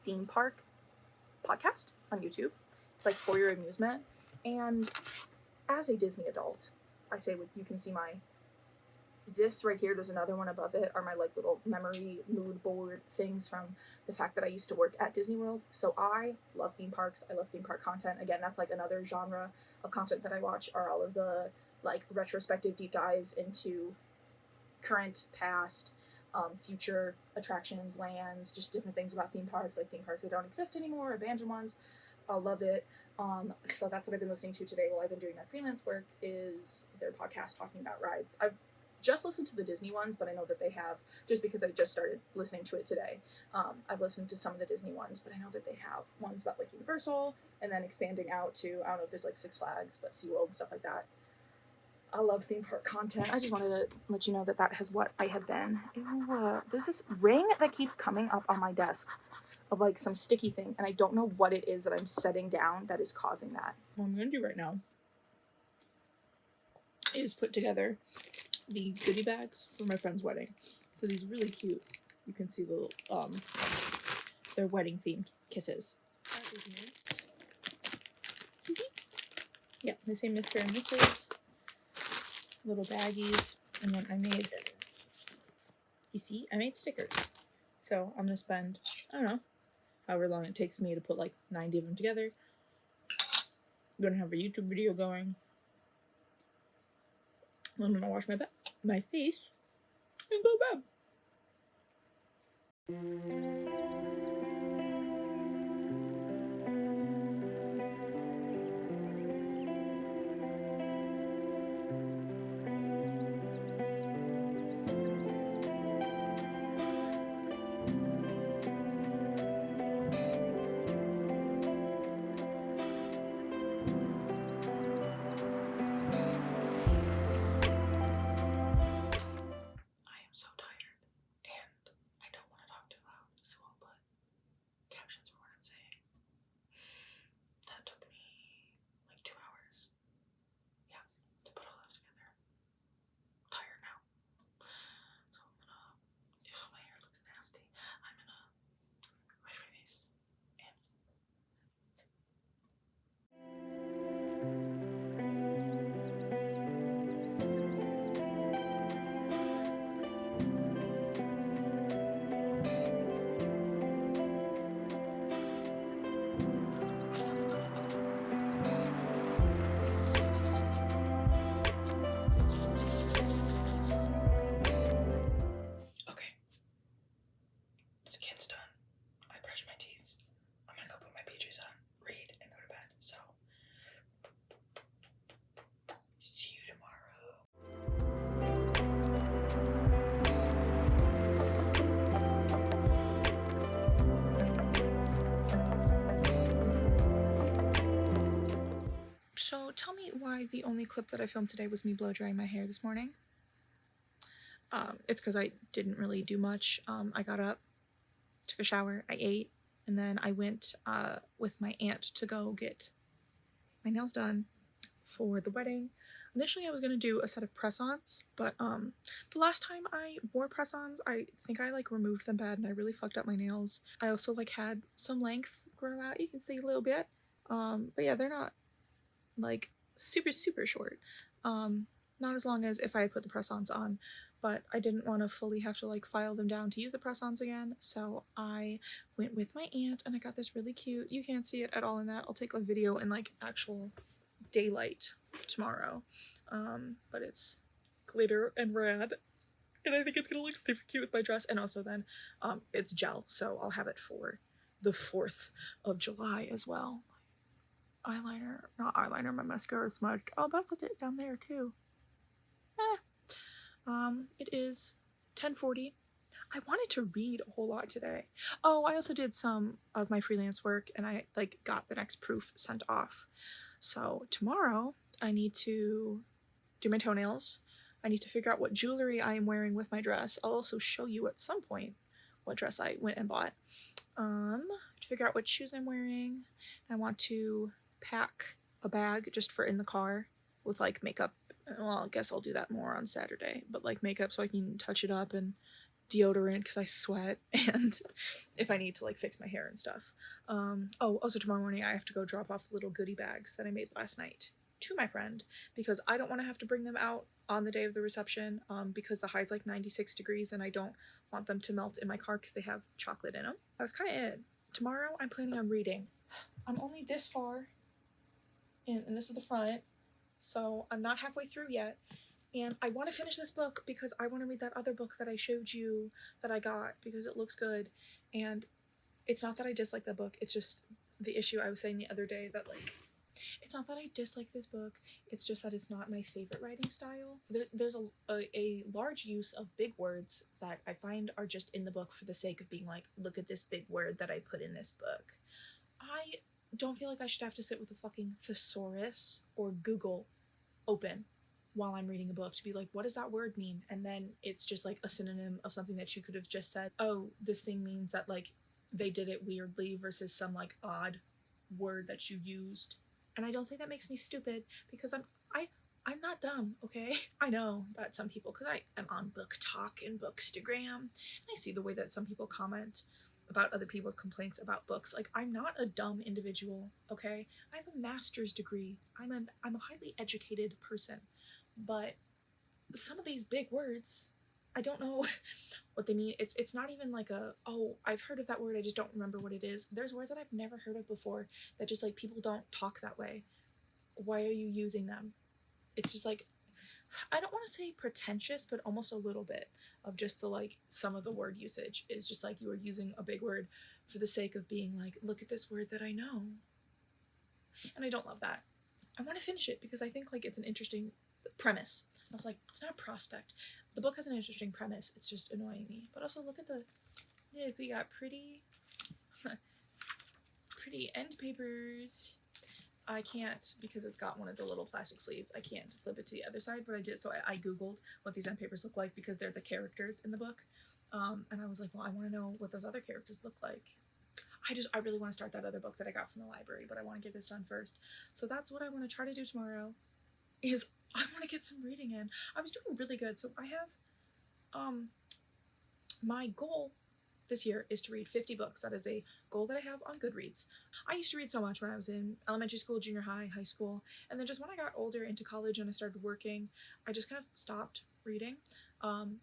Theme Park podcast on YouTube. It's like for your amusement, and as a Disney adult, I say you can see this right here, there's another one above it, are my like little memory mood board things from the fact that I used to work at Disney World. So I love theme parks. I love theme park content. Again, that's like another genre of content that I watch, are all of the like retrospective deep dives into current, past, future attractions, lands, just different things about theme parks, like theme parks that don't exist anymore, abandoned ones. I love it. So that's what I've been listening to today while I've been doing my freelance work, is their podcast talking about rides. I've just listened to the Disney ones, but I know that they have, just because I just started listening to it today. I've listened to some of the Disney ones, but I know that they have ones about like Universal, and then expanding out to, I don't know if there's like Six Flags, but SeaWorld and stuff like that. I love theme park content. I just wanted to let you know that has what I have been. Ew, there's this ring that keeps coming up on my desk of like some sticky thing, and I don't know what it is that I'm setting down that is causing that. What I'm going to do right now is put together the goodie bags for my friend's wedding. So these are really cute. You can see the they're wedding themed kisses. That is mint. Yeah, the same Mr. and Mrs. little baggies, and then I made, you see, I made stickers. So I'm gonna spend, I don't know, however long it takes me to put like 90 of them together. I'm gonna have a YouTube video going. I'm gonna wash my face and go to bed. I am so tired, and I don't want to talk too loud, so I'll put captions for what I'm saying. That took me like 2 hours. Yeah, to put all that together. I'm tired now. So I'm gonna, ugh, my hair looks nasty. I'm gonna wash my face and okay. The kit's done. I brushed my teeth. I'm gonna go put my PJs on, read, and go to bed. So see you tomorrow. So tell me why the only clip that I filmed today was me blow drying my hair this morning. It's because I didn't really do much. I got up, took a shower, I ate, and then I went with my aunt to go get my nails done for the wedding. Initially I was gonna do a set of press-ons, but the last time I wore press-ons, I think I like removed them bad and I really fucked up my nails. I also like had some length grow out, you can see a little bit. But yeah, they're not like super short. Not as long as if I had put the press-ons on, but I didn't want to fully have to like file them down to use the press-ons again, so I went with my aunt and I got this really cute, you can't see it at all in that, I'll take a video in like actual daylight tomorrow, but it's glitter and rad and I think it's gonna look super cute with my dress, and also then it's gel, so I'll have it for the 4th of July as well. Eyeliner, not eyeliner, my mascara is smudged. Oh, that's it down there too. It is 10:40. I wanted to read a whole lot today. Oh, I also did some of my freelance work and I like got the next proof sent off. So tomorrow I need to do my toenails. I need to figure out what jewelry I am wearing with my dress. I'll also show you at some point what dress I went and bought. To figure out what shoes I'm wearing. I want to pack a bag just for in the car with like makeup. Well, I guess I'll do that more on Saturday, but like makeup so I can touch it up, and deodorant because I sweat, and if I need to like fix my hair and stuff. Oh, also tomorrow morning I have to go drop off the little goodie bags that I made last night to my friend because I don't want to have to bring them out on the day of the reception because the high's like 96 degrees and I don't want them to melt in my car because they have chocolate in them. That's kind of it. Tomorrow I'm planning on reading. I'm only this far and this is the front, so I'm not halfway through yet. And I want to finish this book because I want to read that other book that I showed you that I got because it looks good. And it's not that I dislike that book. It's just the issue I was saying the other day that like, it's not that I dislike this book. It's just that it's not my favorite writing style. There's a large use of big words that I find are just in the book for the sake of being like, look at this big word that I put in this book. I don't feel like I should have to sit with a fucking thesaurus or Google open while I'm reading a book to be like, what does that word mean? And then it's just like a synonym of something that you could have just said, oh, this thing means that like they did it weirdly versus some like odd word that you used. And I don't think that makes me stupid because I'm not dumb, okay? I know that some people, because I am on Book Talk and Bookstagram, and I see the way that some people comment. about other people's complaints about books. Like, I'm not a dumb individual, okay? I have a master's degree. I'm a highly educated person. But some of these big words, I don't know what they mean. It's not even like I've heard of that word, I just don't remember what it is. There's words that I've never heard of before that just like people don't talk that way. Why are you using them? It's just like, I don't want to say pretentious, but almost a little bit of just the like some of the word usage is just like you are using a big word for the sake of being like, look at this word that I know. And I don't love that. I want to finish it because I think like it's an interesting premise. I was like, it's not a prospect. The book has an interesting premise. It's just annoying me. But also look at the, yeah, we got pretty, pretty end papers. I can't, because it's got one of the little plastic sleeves, I can't flip it to the other side, but I did, so I googled what these end papers look like because they're the characters in the book, and I was like, well, I want to know what those other characters look like. I really want to start that other book that I got from the library, but I want to get this done first. So that's what I want to try to do tomorrow, is I want to get some reading in. I was doing really good, so I have, my goal this year is to read 50 books. That is a goal that I have on Goodreads. I used to read so much when I was in elementary school, junior high, high school, and then just when I got older into college and I started working, I just kind of stopped reading. And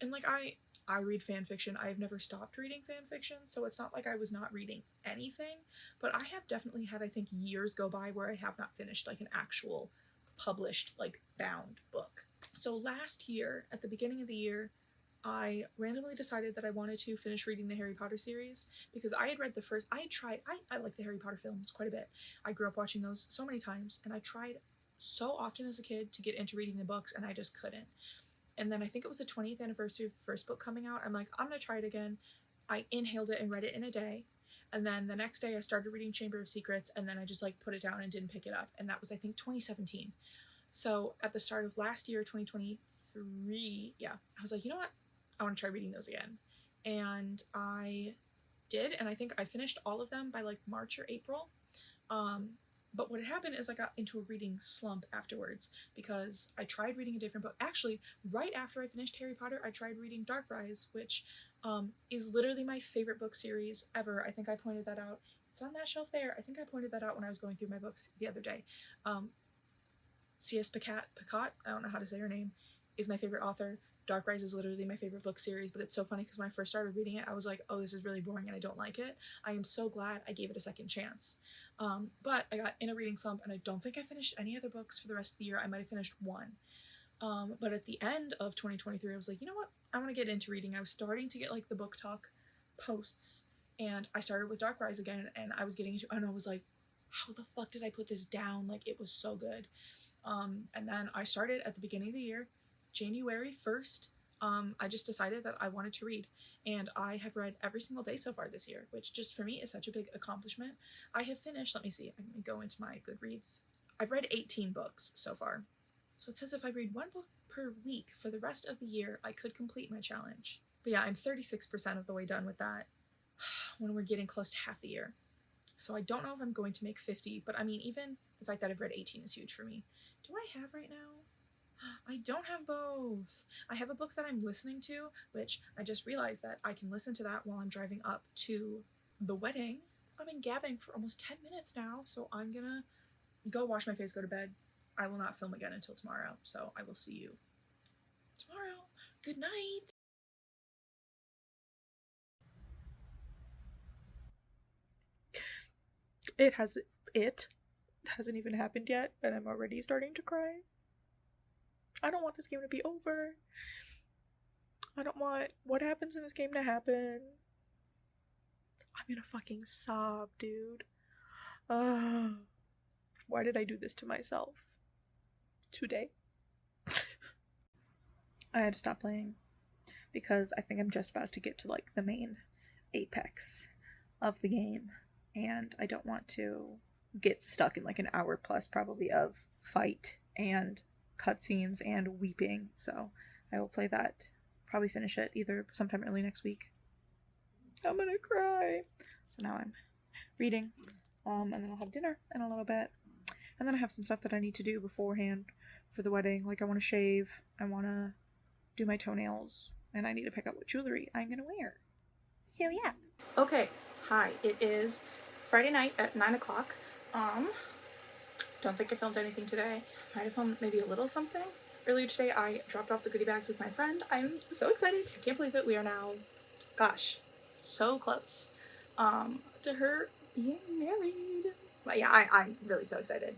like I read fan fiction. I have never stopped reading fan fiction, so it's not like I was not reading anything, but I have definitely had, I think, years go by where I have not finished like an actual published, like bound book. So last year, at the beginning of the year, I randomly decided that I wanted to finish reading the Harry Potter series because I had read the first, I like the Harry Potter films quite a bit. I grew up watching those so many times, and I tried so often as a kid to get into reading the books, and I just couldn't. And then I think it was the 20th anniversary of the first book coming out. I'm like, I'm gonna try it again. I inhaled it and read it in a day. And then the next day I started reading Chamber of Secrets, and then I just like put it down and didn't pick it up. And that was, I think, 2017. So at the start of last year, 2023, yeah, I was like, you know what? I want to try reading those again. And I did, and I think I finished all of them by like March or April. But what had happened is I got into a reading slump afterwards because I tried reading a different book. Actually, right after I finished Harry Potter, I tried reading Dark Rise, which is literally my favorite book series ever. I think I pointed that out. It's on that shelf there. I think I pointed that out when I was going through my books the other day. C.S. Picot, I don't know how to say her name, is my favorite author. Dark Rise is literally my favorite book series, but it's so funny because when I first started reading it, I was like, oh, this is really boring and I don't like it. I am so glad I gave it a second chance. But I got in a reading slump, and I don't think I finished any other books for the rest of the year. I might have finished one. But at the end of 2023, I was like, you know what? I want to get into reading. I was starting to get like the book talk posts, and I started with Dark Rise again, and I was getting into, and I was like, how the fuck did I put this down? Like, it was so good. And then I started at the beginning of the year, January 1st. I just decided that I wanted to read, and I have read every single day so far this year, which just for me is such a big accomplishment. I have finished, let me see, I'm gonna go into my Goodreads. I've read 18 books so far. So it says if I read one book per week for the rest of the year, I could complete my challenge. But yeah, I'm 36% of the way done with that when we're getting close to half the year. So I don't know if I'm going to make 50, but I mean, even the fact that I've read 18 is huge for me. Do I have right now? I don't have both. I have a book that I'm listening to, which I just realized that I can listen to that while I'm driving up to the wedding. I've been gabbing for almost 10 minutes now, so I'm gonna go wash my face, go to bed. I will not film again until tomorrow, so I will see you tomorrow. Good night. It hasn't even happened yet, and I'm already starting to cry. I don't want this game to be over. I don't want what happens in this game to happen. I'm gonna fucking sob, dude. Why did I do this to myself? Today? I had to stop playing because I think I'm just about to get to like the main apex of the game, and I don't want to get stuck in like an hour plus probably of fight and cutscenes and weeping, so I will play that, probably finish it either sometime early next week. I'm gonna cry. So now I'm reading, and then I'll have dinner in a little bit, and then I have some stuff that I need to do beforehand for the wedding. Like, I want to shave, I want to do my toenails, and I need to pick out what jewelry I'm gonna wear. So yeah. Okay, hi. It is Friday night at 9 o'clock. Don't think I filmed anything today. Might have filmed maybe a little something. Earlier today, I dropped off the goodie bags with my friend. I'm so excited. I can't believe it. We are now, gosh, so close to her being married. But yeah, I'm really so excited.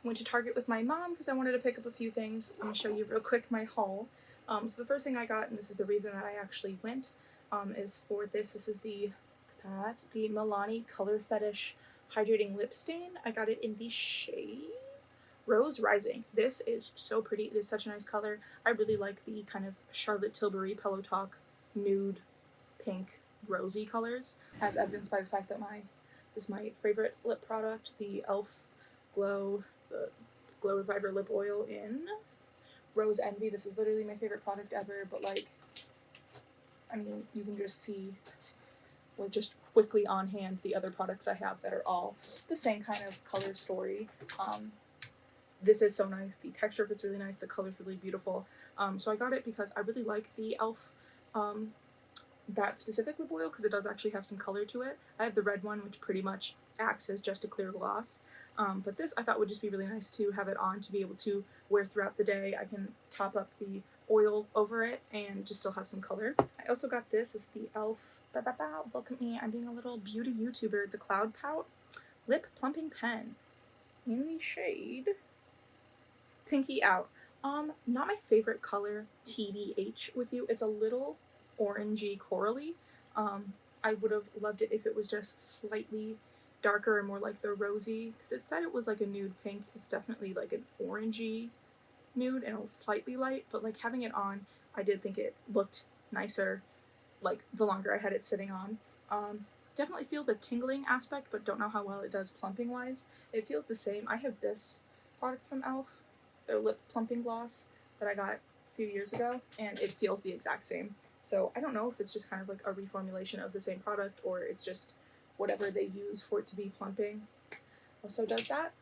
Went to Target with my mom because I wanted to pick up a few things. I'm gonna show you real quick my haul. So the first thing I got, and this is the reason that I actually went, is for this. This is the Milani Color Fetish Hydrating Lip Stain. I got it in the shade Rose Rising. This is so pretty. It is such a nice color. I really like the kind of Charlotte Tilbury Pillow Talk nude pink rosy colors, as evidenced by the fact that this is my favorite lip product, the e.l.f. the Glow Reviver lip oil in Rose Envy. This is literally my favorite product ever, but like, I mean, you can just see, like, just quickly on hand the other products I have that are all the same kind of color story. This is so nice. The texture of it's really nice. The color's really beautiful. So I got it because I really like the e.l.f. That specific lip oil because it does actually have some color to it. I have the red one, which pretty much acts as just a clear gloss. But this I thought would just be really nice to have it on to be able to wear throughout the day. I can top up the oil over it and just still have some color. I also got this. It's the e.l.f. Look at me. I'm being a little beauty YouTuber. The Cloud Pout Lip Plumping Pen in the shade Pinky Out. Not my favorite color, TBH with you. It's a little orangey corally. I would have loved it if it was just slightly darker and more like the rosy, because it said it was like a nude pink. It's definitely like an orangey nude and slightly light, but like having it on, I did think it looked nicer like the longer I had it sitting on. Definitely feel the tingling aspect, but don't know how well it does plumping wise. It feels the same. I have this product from e.l.f., their lip plumping gloss that I got a few years ago, and it feels the exact same. So I don't know if it's just kind of like a reformulation of the same product or it's just whatever they use for it to be plumping also does that.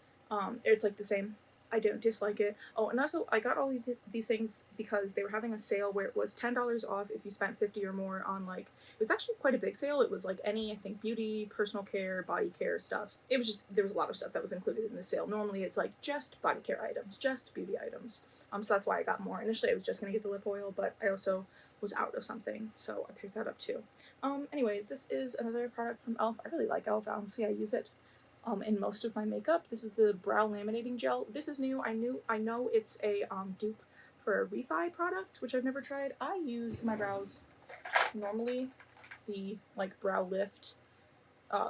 It's like the same. I don't dislike it. Oh, and also I got all these things because they were having a sale where it was $10 off if you spent 50 or more on, like, it was actually quite a big sale. It was like any, I think, beauty, personal care, body care stuff. It was just, there was a lot of stuff that was included in the sale. Normally it's like just body care items, just beauty items. So that's why I got more. Initially I was just gonna get the lip oil, but I also was out of something, so I picked that up too. Anyways, this is another product from e.l.f. I really like e.l.f. Honestly, I use it in most of my makeup. This is the brow laminating gel. This is new. I know it's a dupe for a Refi product, which I've never tried. I use my brows normally the like brow lift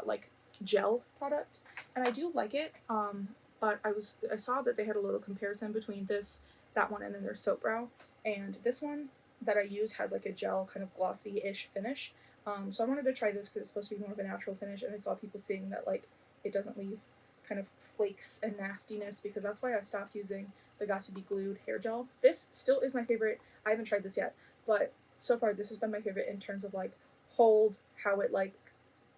like gel product, and I do like it. But I saw that they had a little comparison between that one, and then their soap brow, and this one that I use has like a gel kind of glossy-ish finish. So I wanted to try this because it's supposed to be more of a natural finish, and I saw people saying that like it doesn't leave kind of flakes and nastiness, because that's why I stopped using the Got to Be Glued hair gel. This still is my favorite. I haven't tried this yet, but so far this has been my favorite in terms of like hold, how it like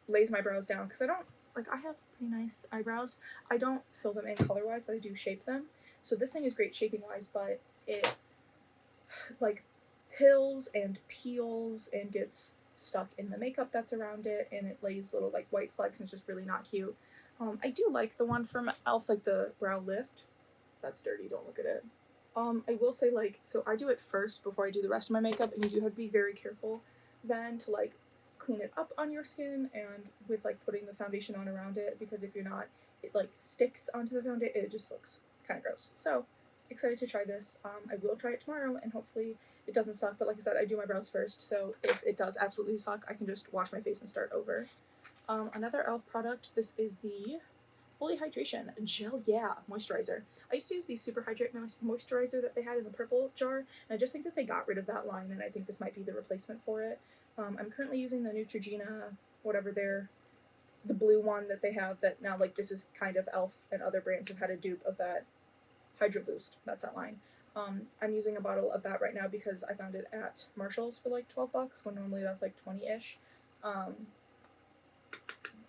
lays my brows down, because I don't like, I have pretty nice eyebrows. I don't fill them in color wise, but I do shape them. So this thing is great shaping wise, but it like pills and peels and gets stuck in the makeup that's around it, and it lays little like white flecks, and it's just really not cute. I do like the one from e.l.f., like the brow lift. That's dirty, don't look at it. I will say, like, so I do it first before I do the rest of my makeup, and you do have to be very careful then to like clean it up on your skin and with like putting the foundation on around it, because if you're not, it like sticks onto the foundation. It just looks kind of gross. So excited to try this. I will try it tomorrow, and hopefully it doesn't suck. But like I said, I do my brows first, so if it does absolutely suck, I can just wash my face and start over. Another e.l.f. product. This is the Holy Hydration Gel Yeah Moisturizer. I used to use the Super Hydrate Moisturizer that they had in the purple jar, and I just think that they got rid of that line, and I think this might be the replacement for it. I'm currently using the Neutrogena, whatever the blue one that they have, that now, like, this is kind of e.l.f. and other brands have had a dupe of that Hydro Boost. That's that line. I'm using a bottle of that right now because I found it at Marshall's for like $12, when normally that's like 20-ish.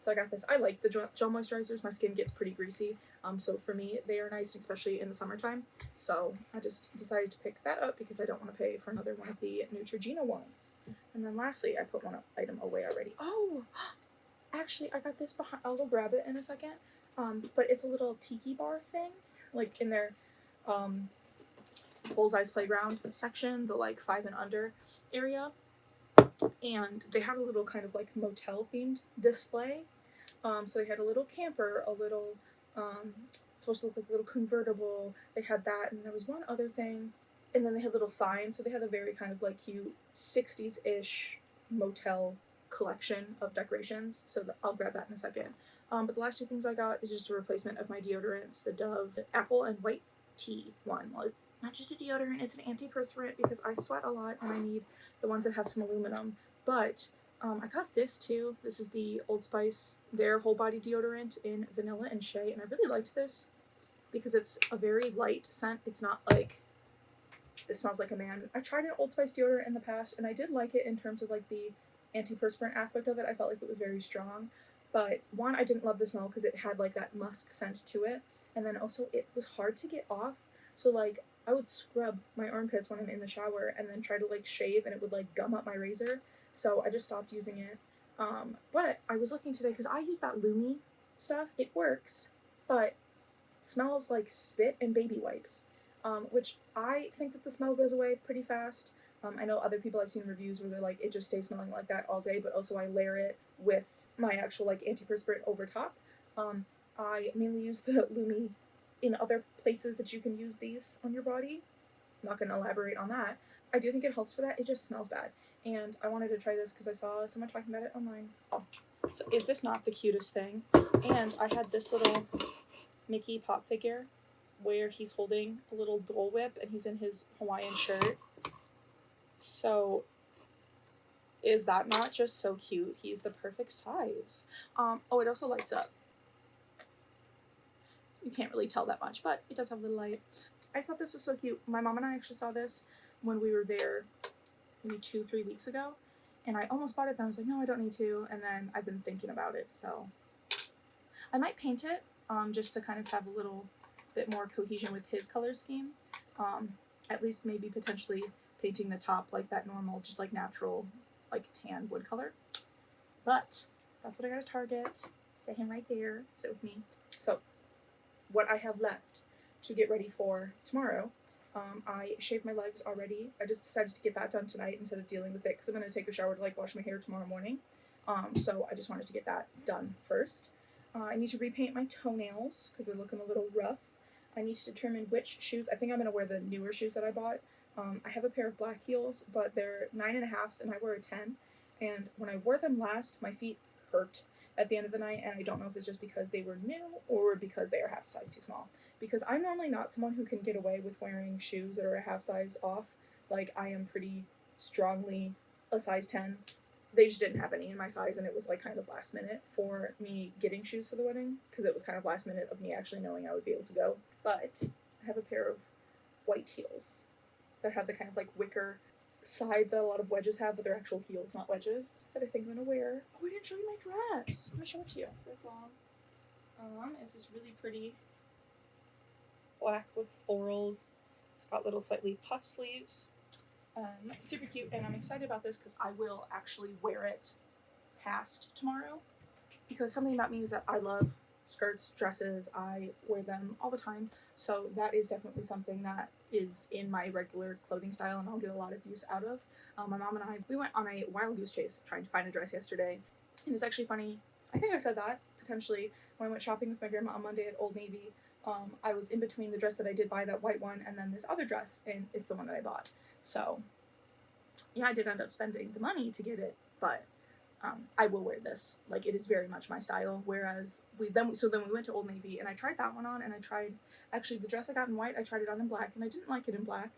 So I got this. I like the gel moisturizers. My skin gets pretty greasy, so for me they are nice, especially in the summertime. So I just decided to pick that up because I don't want to pay for another one of the Neutrogena ones. And then lastly, I put one item away already. Oh, actually, I got this behind. I'll go grab it in a second. But it's a little tiki bar thing, like in their Bullseye's Playground section, the like 5 and under area. And they had a little kind of like motel themed display. So they had a little camper, a little supposed to look like a little convertible. They had that, and there was one other thing, and then they had little signs. So they had a very kind of like cute 60s-ish motel collection of decorations. So I'll grab that in a second. But the last two things I got is just a replacement of my deodorants, the Dove apple and white tea one. Well, it's not just a deodorant, it's an antiperspirant because I sweat a lot and I need the ones that have some aluminum. But I got this too. This is the Old Spice, their whole body deodorant in vanilla and shea, and I really liked this because it's a very light scent. It's not like, it smells like a man. I tried an Old Spice deodorant in the past, and I did like it in terms of like the antiperspirant aspect of it. I felt like it was very strong. But one, I didn't love the smell because it had like that musk scent to it, and then also it was hard to get off. So like I would scrub my armpits when I'm in the shower and then try to like shave, and it would like gum up my razor. So I just stopped using it. But I was looking today because I use that Lumi stuff. It works, but it smells like spit and baby wipes, which I think that the smell goes away pretty fast. I know other people, I've seen reviews where they're like, it just stays smelling like that all day, but also I layer it with my actual like antiperspirant over top. I mainly use the Lumi in other places that you can use these on your body. I'm not going to elaborate on that. I do think it helps for that. It just smells bad. And I wanted to try this because I saw someone talking about it online. So is this not the cutest thing? And I had this little Mickey pop figure where he's holding a little Dole Whip and he's in his Hawaiian shirt. So is that not just so cute? He's the perfect size. Oh, it also lights up. You can't really tell that much, but it does have a little light. I just thought this was so cute. My mom and I actually saw this when we were there maybe 2-3 weeks ago, and I almost bought it, then I was like, no, I don't need to, and then I've been thinking about it, so I might paint it, just to kind of have a little bit more cohesion with his color scheme. At least maybe potentially painting the top like that normal, just like natural, like tan wood color. But that's what I got at Target. Say him right there. Sit with me. So what I have left to get ready for tomorrow, I shaved my legs already. I just decided to get that done tonight instead of dealing with it because I'm going to take a shower to like wash my hair tomorrow morning. So I just wanted to get that done first. I need to repaint my toenails because they're looking a little rough. I need to determine which shoes. I think I'm going to wear the newer shoes that I bought. I have a pair of black heels, but they're 9.5s and I wear a 10. And when I wore them last, my feet hurt at the end of the night, and I don't know if it's just because they were new or because they are half a size too small. Because I'm normally not someone who can get away with wearing shoes that are a half size off. Like, I am pretty strongly a size 10. They just didn't have any in my size, and it was like kind of last minute for me getting shoes for the wedding, because it was kind of last minute of me actually knowing I would be able to go. But I have a pair of white heels that have the kind of like wicker side that a lot of wedges have, but they're actual heels, not wedges, that I think I'm gonna wear. Oh, I didn't show you my dress. I'm gonna show it to you. This long. It's just really pretty black with florals. It's got little slightly puff sleeves. Super cute, and I'm excited about this because I will actually wear it past tomorrow, because something about me is that I love skirts, dresses. I wear them all the time, so that is definitely something that is in my regular clothing style and I'll get a lot of use out of. My mom and I, we went on a wild goose chase trying to find a dress yesterday, and it's actually funny, I think I said that potentially when I went shopping with my grandma on Monday at Old Navy. I was in between the dress that I did buy, that white one, and then this other dress, and it's the one that I bought. So yeah, I did end up spending the money to get it, but I will wear this. Like, it is very much my style. Whereas we went to Old Navy, and I tried that one on, and I tried, actually the dress I got in white, I tried it on in black, and I didn't like it in black.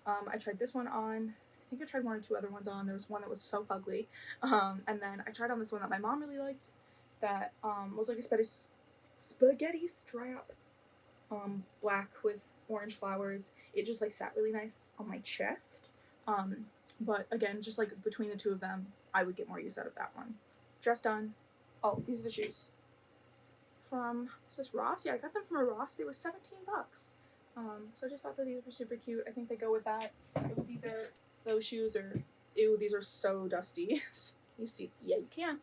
I tried this one on. I think I tried 1 or 2 other ones on. There was one that was so ugly, and then I tried on this one that my mom really liked, that was like a spaghetti strap, black with orange flowers. It just like sat really nice on my chest. But again, just like between the two of them, I would get more use out of that one. Dress done, Oh, these are the shoes. From, is this Ross? Yeah, I got them from a Ross. They were 17 bucks. So I just thought that these were super cute. I think they go with that. It was either those shoes or, ew, these are so dusty. You see, yeah, you can.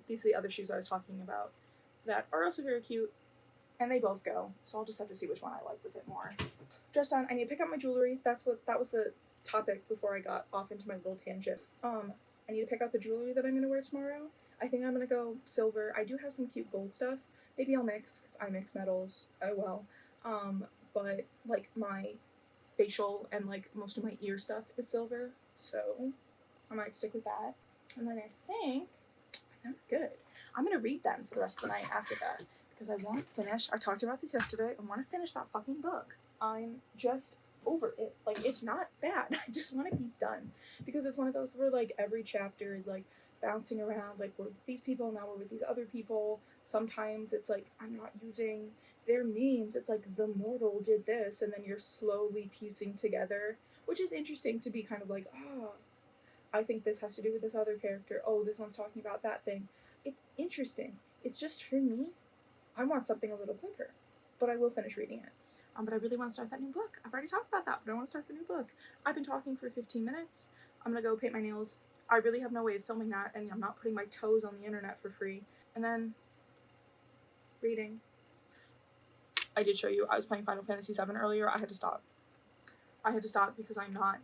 These are the other shoes I was talking about that are also very cute, and they both go. So I'll just have to see which one I like with it more. Just done. I need to pick up my jewelry. That was the topic before I got off into my little tangent. I need to pick out the jewelry that I'm gonna wear tomorrow. I think I'm gonna go silver. I do have some cute gold stuff. Maybe I'll mix, because I mix metals. Oh well. But like my facial and like most of my ear stuff is silver, so I might stick with that. And then I think I'm good. I'm gonna read them for the rest of the night after that, because I want to finish. I talked about this yesterday. I want to finish that fucking book. I'm just over it. Like, it's not bad. I just want to be done, because it's one of those where like every chapter is like bouncing around. Like, we're with these people, now we're with these other people. Sometimes it's like I'm not using their names. It's like the mortal did this, and then you're slowly piecing together, which is interesting to be kind of like, oh, I think this has to do with this other character. Oh, this one's talking about that thing. It's interesting. It's just, for me, I want something a little quicker, but I will finish reading it. But I really want to start that new book. I've already talked about that, but I want to start the new book. I've been talking for 15 minutes. I'm gonna go paint my nails. I really have no way of filming that, and I'm not putting my toes on the internet for free. And then reading. I did show you I was playing Final Fantasy VII earlier. I had to stop. Because I'm not.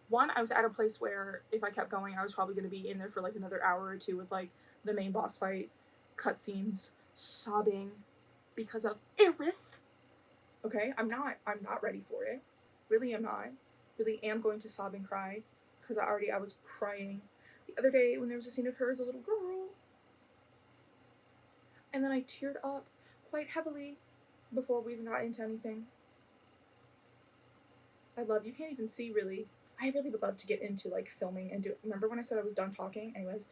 One, I was at a place where if I kept going, I was probably going to be in there for like another hour or two with like the main boss fight, cutscenes, sobbing because of Aerith. Okay, I'm not ready for it. Really am not. Really am going to sob and cry, because I was crying the other day when there was a scene of her as a little girl. And then I teared up quite heavily before we even got into anything. You can't even see really. I really would love to get into like filming and remember when I said I was done talking? Anyways,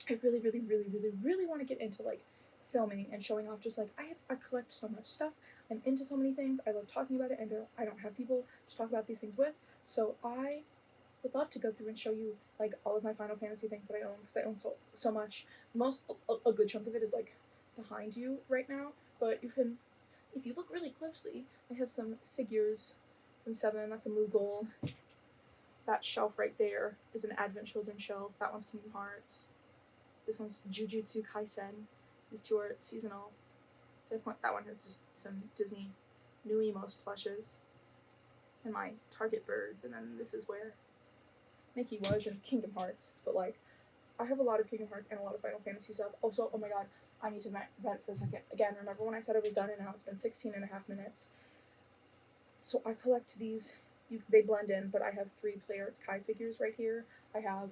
I really, really, really, really, really want to get into like filming and showing off. Just like, I collect so much stuff. I'm into so many things. I love talking about it, and I don't have people to talk about these things with. So I would love to go through and show you like all of my Final Fantasy things that I own, because I own so much. A good chunk of it is like behind you right now, but you can, if you look really closely, I have some figures from 7. That's a Moogle. That shelf right there is an Advent Children shelf. That one's Kingdom Hearts. This one's Jujutsu Kaisen. These two are seasonal. That one has just some Disney New Emos plushes. And my Target birds. And then this is where Mickey was in Kingdom Hearts. But like, I have a lot of Kingdom Hearts and a lot of Final Fantasy stuff. Also, oh my god, I need to vent for a second. Again, remember when I said I was done, and now it's been 16 and a half minutes. So I collect these. They blend in, but I have 3 Playarts Kai figures right here. I have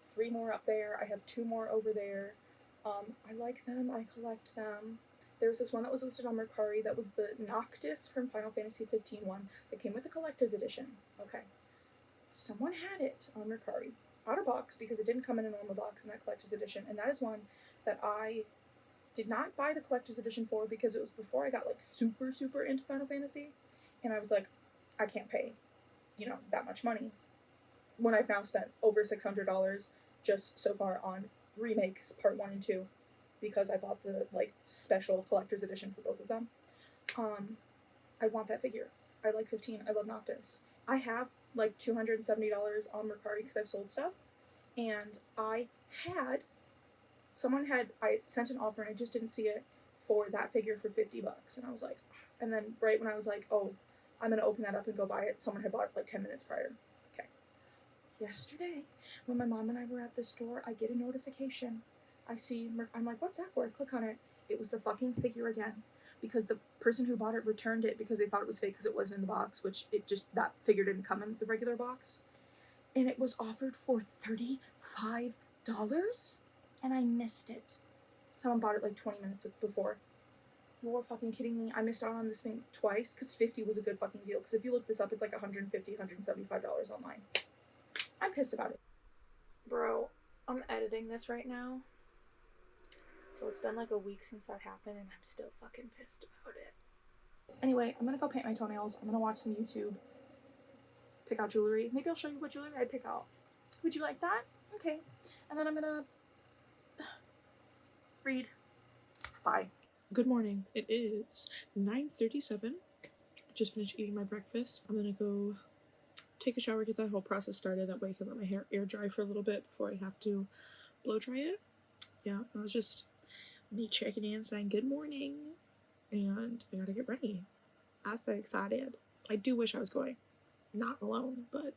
3 more up there. I have 2 more over there. I like them. I collect them. There's this one that was listed on Mercari that was the Noctis from Final Fantasy 15 one that came with the collector's edition. Okay. Someone had it on Mercari. Out of box, because it didn't come in a normal box in that collector's edition. And that is one that I did not buy the collector's edition for, because it was before I got like super, super into Final Fantasy. And I was like, I can't pay, that much money, when I've now spent over $600 just so far on remakes part 1 and 2, because I bought the like special collector's edition for both of them. I want that figure. I like 15. I love Noctis. I have like $270 on Mercari because I've sold stuff, and I sent an offer and I just didn't see it for that figure for $50, and I was like, and then right when I was like, oh, I'm gonna open that up and go buy it, someone had bought it like 10 minutes prior. Okay. Yesterday, when my mom and I were at the store, I get a notification. I'm like, what's that for? I click on it. It was the fucking figure again, because the person who bought it returned it because they thought it was fake because it wasn't in the box, which that figure didn't come in the regular box. And it was offered for $35, and I missed it. Someone bought it like 20 minutes before. You're fucking kidding me. I missed out on this thing twice, because 50 was a good fucking deal. Because if you look this up, it's like $150, $175 online. I'm pissed about it. Bro, I'm editing this right now. So it's been like a week since that happened, and I'm still fucking pissed about it. Anyway, I'm gonna go paint my toenails. I'm gonna watch some YouTube. Pick out jewelry. Maybe I'll show you what jewelry I pick out. Would you like that? Okay. And then I'm gonna read. Bye. Good morning. It is 9:37. Just finished eating my breakfast. I'm gonna go take a shower, get that whole process started. That way I can let my hair air dry for a little bit before I have to blow dry it. Yeah, that was just me checking in, saying good morning, and I gotta get ready. I'm so excited. I do wish I was going, not alone, but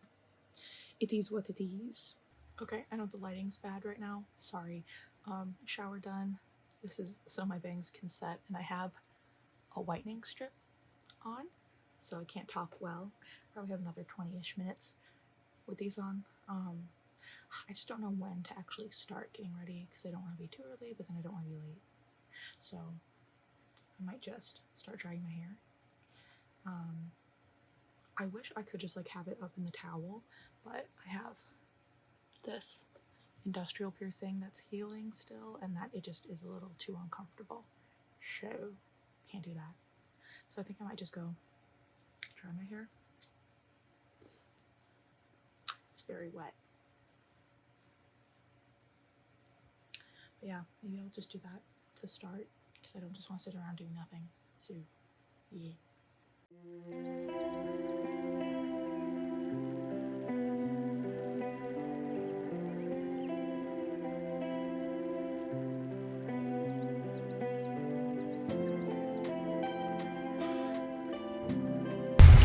it is what it is. Okay, I know the lighting's bad right now. Sorry. Shower done. This is so my bangs can set, and I have a whitening strip on, so I can't talk well. Probably have another 20-ish minutes with these on. I just don't know when to actually start getting ready because I don't want to be too early, but then I don't want to be late. So I might just start drying my hair. I wish I could just like have it up in the towel, but I have this industrial piercing that's healing still, and that it just is a little too uncomfortable. So can't do that. So I think I might just go dry my hair. It's very wet. But yeah, maybe I'll just do that to start because I don't just want to sit around doing nothing. So yeah.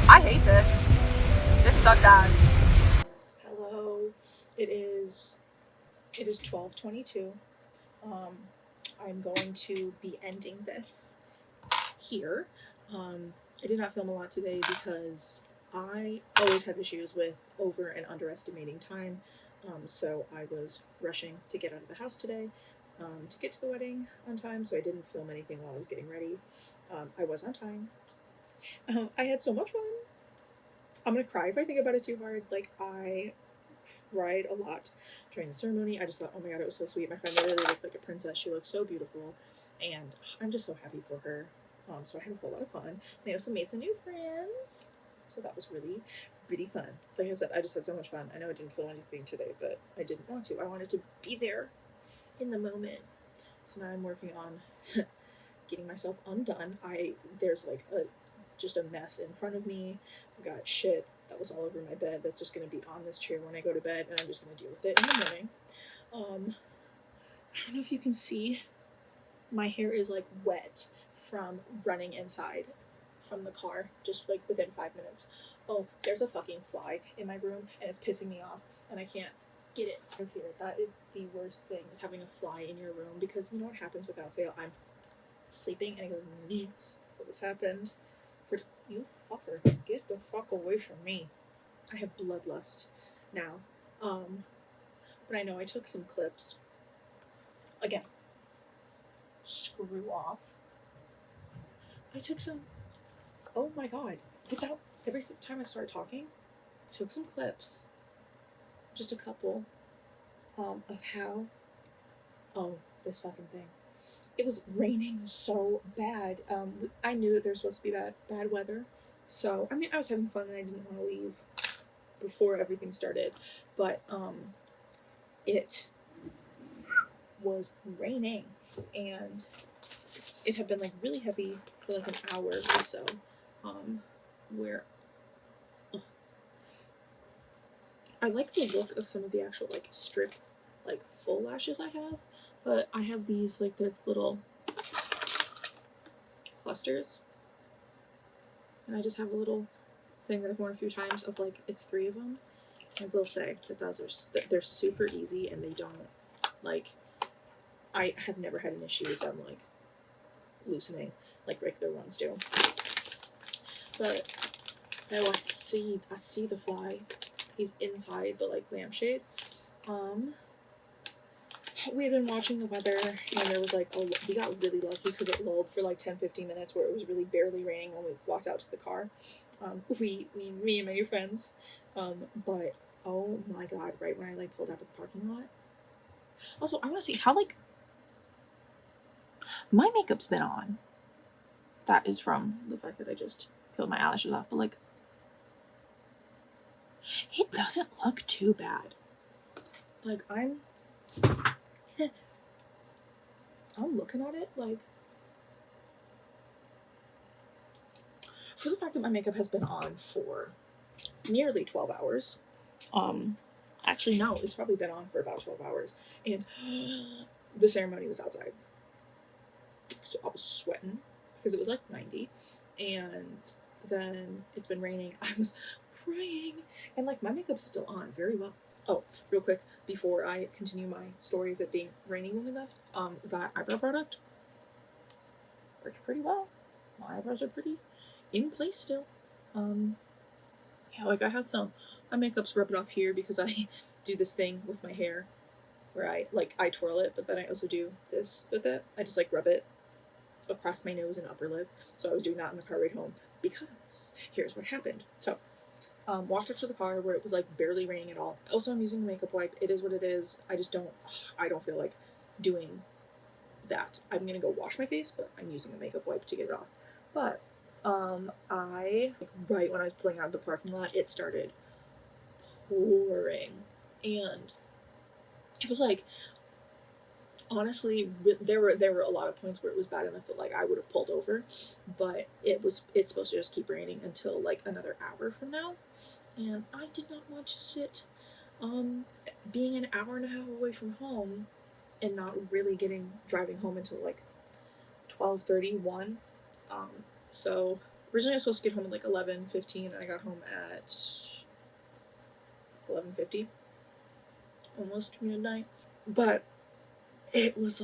I hate this. This sucks ass. Hello. It is 12:22. I'm going to be ending this here. I did not film a lot today because I always have issues with over and underestimating time. So I was rushing to get out of the house today to get to the wedding on time, so I didn't film anything while I was getting ready. I was on time. I had so much fun. I'm gonna cry if I think about it too hard. Like, I cried a lot during the ceremony. I just thought, oh my god, it was so sweet. My friend literally looked like a princess. She looked so beautiful, and I'm just so happy for her. So I had a whole lot of fun, and I also made some new friends. So that was really, really fun. Like I said, I just had so much fun. I know I didn't film anything today, but I didn't want to. I wanted to be there in the moment. So now I'm working on getting myself undone. There's like just a mess in front of me. I got shit that was all over my bed that's just going to be on this chair when I go to bed, and I'm just going to deal with it in the morning. I don't know if you can see, my hair is like wet from running inside from the car just like within 5 minutes. Oh, there's a fucking fly in my room and it's pissing me off and I can't get it out of here. That is the worst thing, is having a fly in your room, because you know what happens without fail? I'm sleeping and it goes neat. What has happened? You fucker, get the fuck away from me. I have bloodlust now. But I know I took some clips. Again, screw off. I took some, oh my god, without, every time I start talking, I took some clips, just a couple, of how, oh, this fucking thing. It was raining so bad. I knew that there was supposed to be bad weather. So, I mean, I was having fun and I didn't want to leave before everything started. But, it was raining and it had been like really heavy for like an hour or so. Where I like the look of some of the actual like strip, like full lashes I have, but I have these like the little clusters, and I just have a little thing that I've worn a few times of like, it's 3 of them. I will say that those are, they're super easy and they don't, like, I have never had an issue with them like loosening like regular ones do. But I see the fly. He's inside the like lampshade. We had been watching the weather and there was like, we got really lucky because it lulled for like 10-15 minutes where it was really barely raining when we walked out to the car. Me and my new friends. But oh my god, right when I like pulled out of the parking lot. Also, I want to see how like my makeup's been on. That is from the fact that I just peeled my eyelashes off, but like, it doesn't look too bad. Like, I'm I'm looking at it like, for the fact that my makeup has been on for nearly 12 hours. Actually, no, it's probably been on for about 12 hours. And the ceremony was outside. So I was sweating because it was like 90. And then it's been raining. I was crying. And like my makeup's still on very well. Oh, real quick, before I continue my story of it being raining when we left, that eyebrow product worked pretty well. My eyebrows are pretty in place still. Yeah, like I have some, my makeup's rubbing off here because I do this thing with my hair where I twirl it, but then I also do this with it. I just like rub it across my nose and upper lip. So I was doing that in the car ride home because here's what happened. So walked up to the car where it was like barely raining at all. Also, I'm using a makeup wipe. It is what it is. I don't feel like doing that. I'm gonna go wash my face, but I'm using a makeup wipe to get it off. But I like, right when I was pulling out of the parking lot, it started pouring, and it was like, honestly, there were a lot of points where it was bad enough that like I would have pulled over, but it's supposed to just keep raining until like another hour from now, and I did not want to sit, being an hour and a half away from home, and not really driving home until like 12:31. So originally I was supposed to get home at like 11:15, and I got home at 11:50, almost midnight. But it was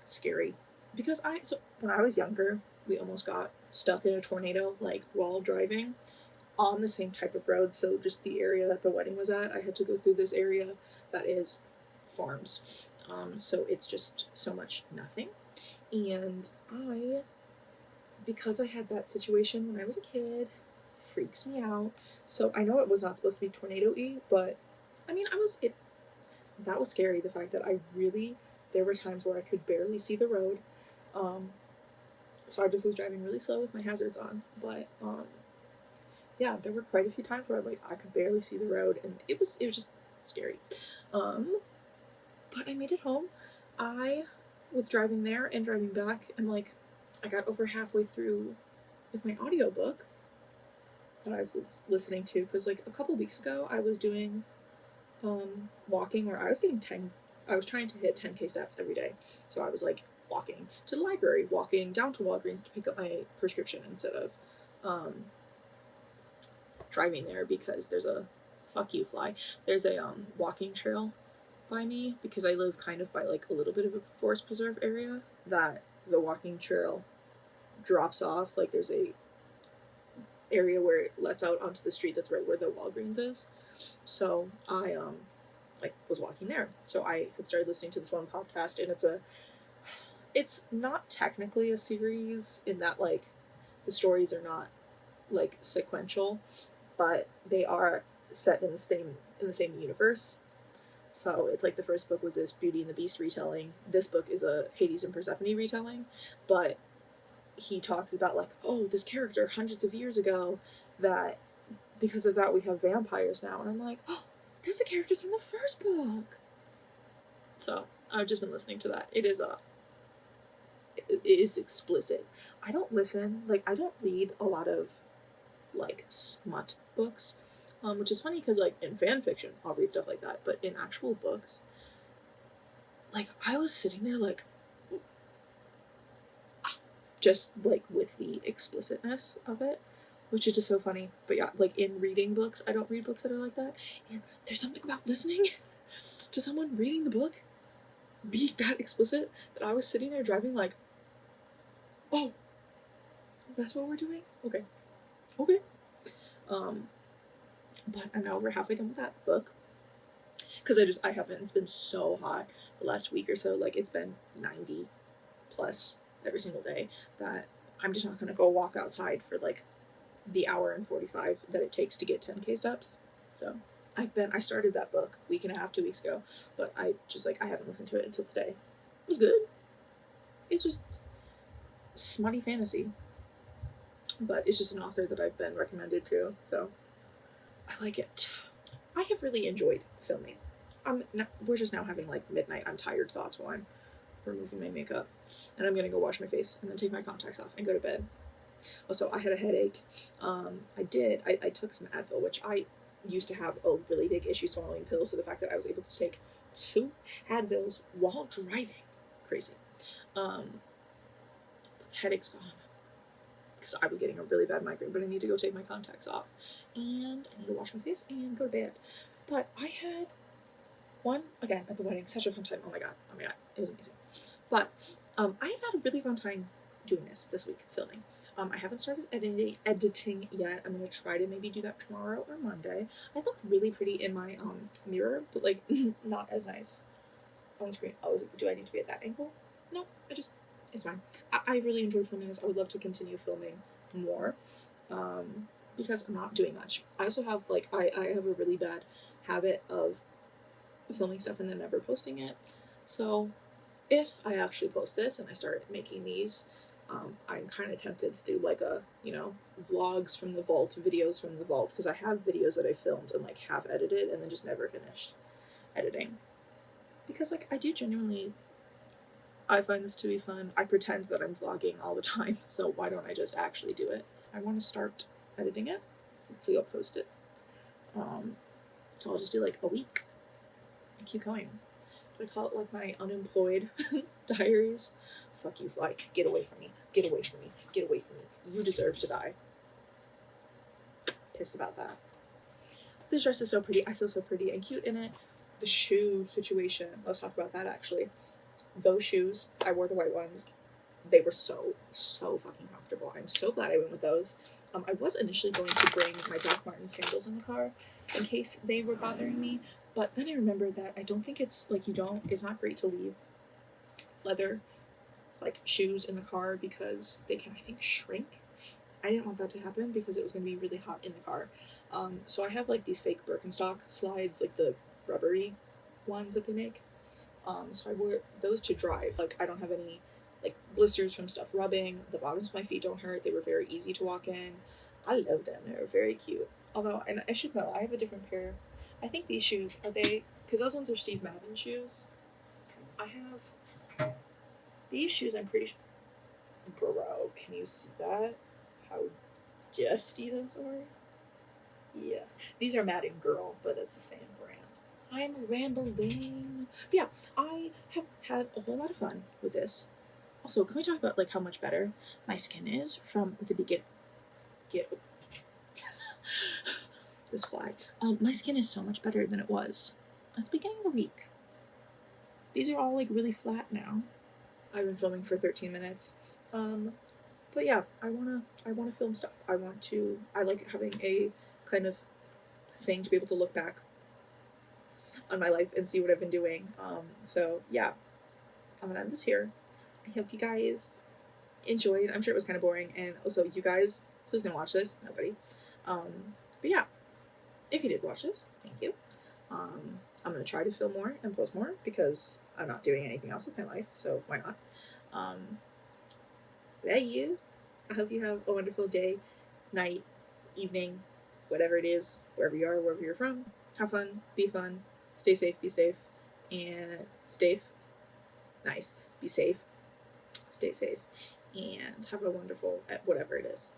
scary because when I was younger, we almost got stuck in a tornado like while driving on the same type of road. So just the area that the wedding was at, I had to go through this area that is farms. So it's just so much nothing. And because I had that situation when I was a kid, freaks me out. So I know it was not supposed to be tornado-y, but I mean, that was scary. The fact that there were times where I could barely see the road. So I just was driving really slow with my hazards on. But yeah, there were quite a few times where I could barely see the road, and it was just scary. But I made it home. I was driving there and driving back, and like I got over halfway through with my audiobook that I was listening to, because like a couple weeks ago I was doing walking where I was trying to hit 10K steps every day. So I was like walking to the library, walking down to Walgreens to pick up my prescription instead of driving there, because there's a walking trail by me, because I live kind of by like a little bit of a forest preserve area that the walking trail drops off. Like there's a area where it lets out onto the street that's right where the Walgreens is. So I was walking there. So I had started listening to this one podcast, and it's not technically a series in that like the stories are not like sequential, but they are set in the same universe. So it's like the first book was this Beauty and the Beast retelling. This book is a Hades and Persephone retelling, but he talks about like, oh, this character hundreds of years ago, that because of that we have vampires now. And I'm like, oh, there's the characters from the first book. So I've just been listening to that. It is explicit. I don't read a lot of like smut books, which is funny because like in fan fiction I'll read stuff like that, but in actual books, like I was sitting there like just like with the explicitness of it, which is just so funny. But yeah, like in reading books, I don't read books that are like that, and there's something about listening to someone reading the book being that explicit that I was sitting there driving like, oh, that's what we're doing? Okay. But I'm now over halfway done with that book, because I haven't, it's been so hot the last week or so, like it's been 90 plus every single day, that I'm just not gonna go walk outside for like the hour and 45 that it takes to get 10K steps. So I started that book week and a half, 2 weeks ago, but I haven't listened to it until today. It was good. It's just smutty fantasy, but it's just an author that I've been recommended to, so I like it. I have really enjoyed filming. we're just now having like midnight I'm tired thoughts while I'm removing my makeup, and I'm gonna go wash my face and then take my contacts off and go to bed. Also, I had a headache. I took some Advil, which I used to have a really big issue swallowing pills, so the fact that I was able to take 2 Advils while driving, crazy. Um, Headache's gone because I was getting a really bad migraine, but I need to go take my contacts off and I need to wash my face and go to bed. But I had one again at the wedding, such a fun time. Oh my god, it was amazing. But I have had a really fun time doing this week filming. I haven't started editing yet. I'm gonna try to maybe do that tomorrow or Monday. I look really pretty in my mirror, but like not as nice on screen. Oh, do I need to be at that angle? No, it's fine. I really enjoyed filming this. I would love to continue filming more, because I'm not doing much. I also have like I have a really bad habit of filming stuff and then never posting it. So if I actually post this and I start making these, I'm kind of tempted to do like a, vlogs from the vault, videos from the vault, because I have videos that I filmed and like have edited and then just never finished editing. Because like I do genuinely, I find this to be fun. I pretend that I'm vlogging all the time, so why don't I just actually do it? I want to start editing it. Hopefully I'll post it. So I'll just do like a week and keep going. I call it like my Unemployed Diaries. Fuck you, fly. Get away from me. Get away from me. Get away from me. You deserve to die. Pissed about that. This dress is so pretty. I feel so pretty and cute in it. The shoe situation. Let's talk about that actually. Those shoes, I wore the white ones. They were so fucking comfortable. I'm so glad I went with those. I was initially going to bring my Doc Martens sandals in the car in case they were bothering me. But then I remembered that I don't think it's not great to leave leather like shoes in the car because they can, I think, shrink. I didn't want that to happen because it was going to be really hot in the car. So I have like these fake Birkenstock slides, like the rubbery ones that they make. So I wore those to drive. Like I don't have any like blisters from stuff rubbing. The bottoms of my feet don't hurt. They were very easy to walk in. I loved them. They were very cute. Although, and I should know, I have a different pair. I think these shoes, are they, because those ones are Steve Madden shoes. I have these shoes, I'm pretty sure. Bro, can you see that? How dusty those are? Yeah. These are Madden Girl, but it's the same brand. I'm rambling. But yeah, I have had a whole lot of fun with this. Also, can we talk about like how much better my skin is from the beginning? This fly. My skin is so much better than it was at the beginning of the week. These are all like really flat now. I've been filming for 13 minutes. But yeah, I wanna film stuff. I like having a kind of thing to be able to look back on my life and see what I've been doing. So yeah, I'm gonna end this here. I hope you guys enjoyed. I'm sure it was kind of boring, and also you guys, who's gonna watch this? Nobody. But yeah, if you did watch this, thank you. I'm gonna try to film more and post more because I'm not doing anything else with my life, so why not? Love you. I hope you have a wonderful day, night, evening, whatever it is, wherever you are, wherever you're from. Have fun, be fun, stay safe, be safe, and nice, be safe, stay safe, and have a wonderful, whatever it is.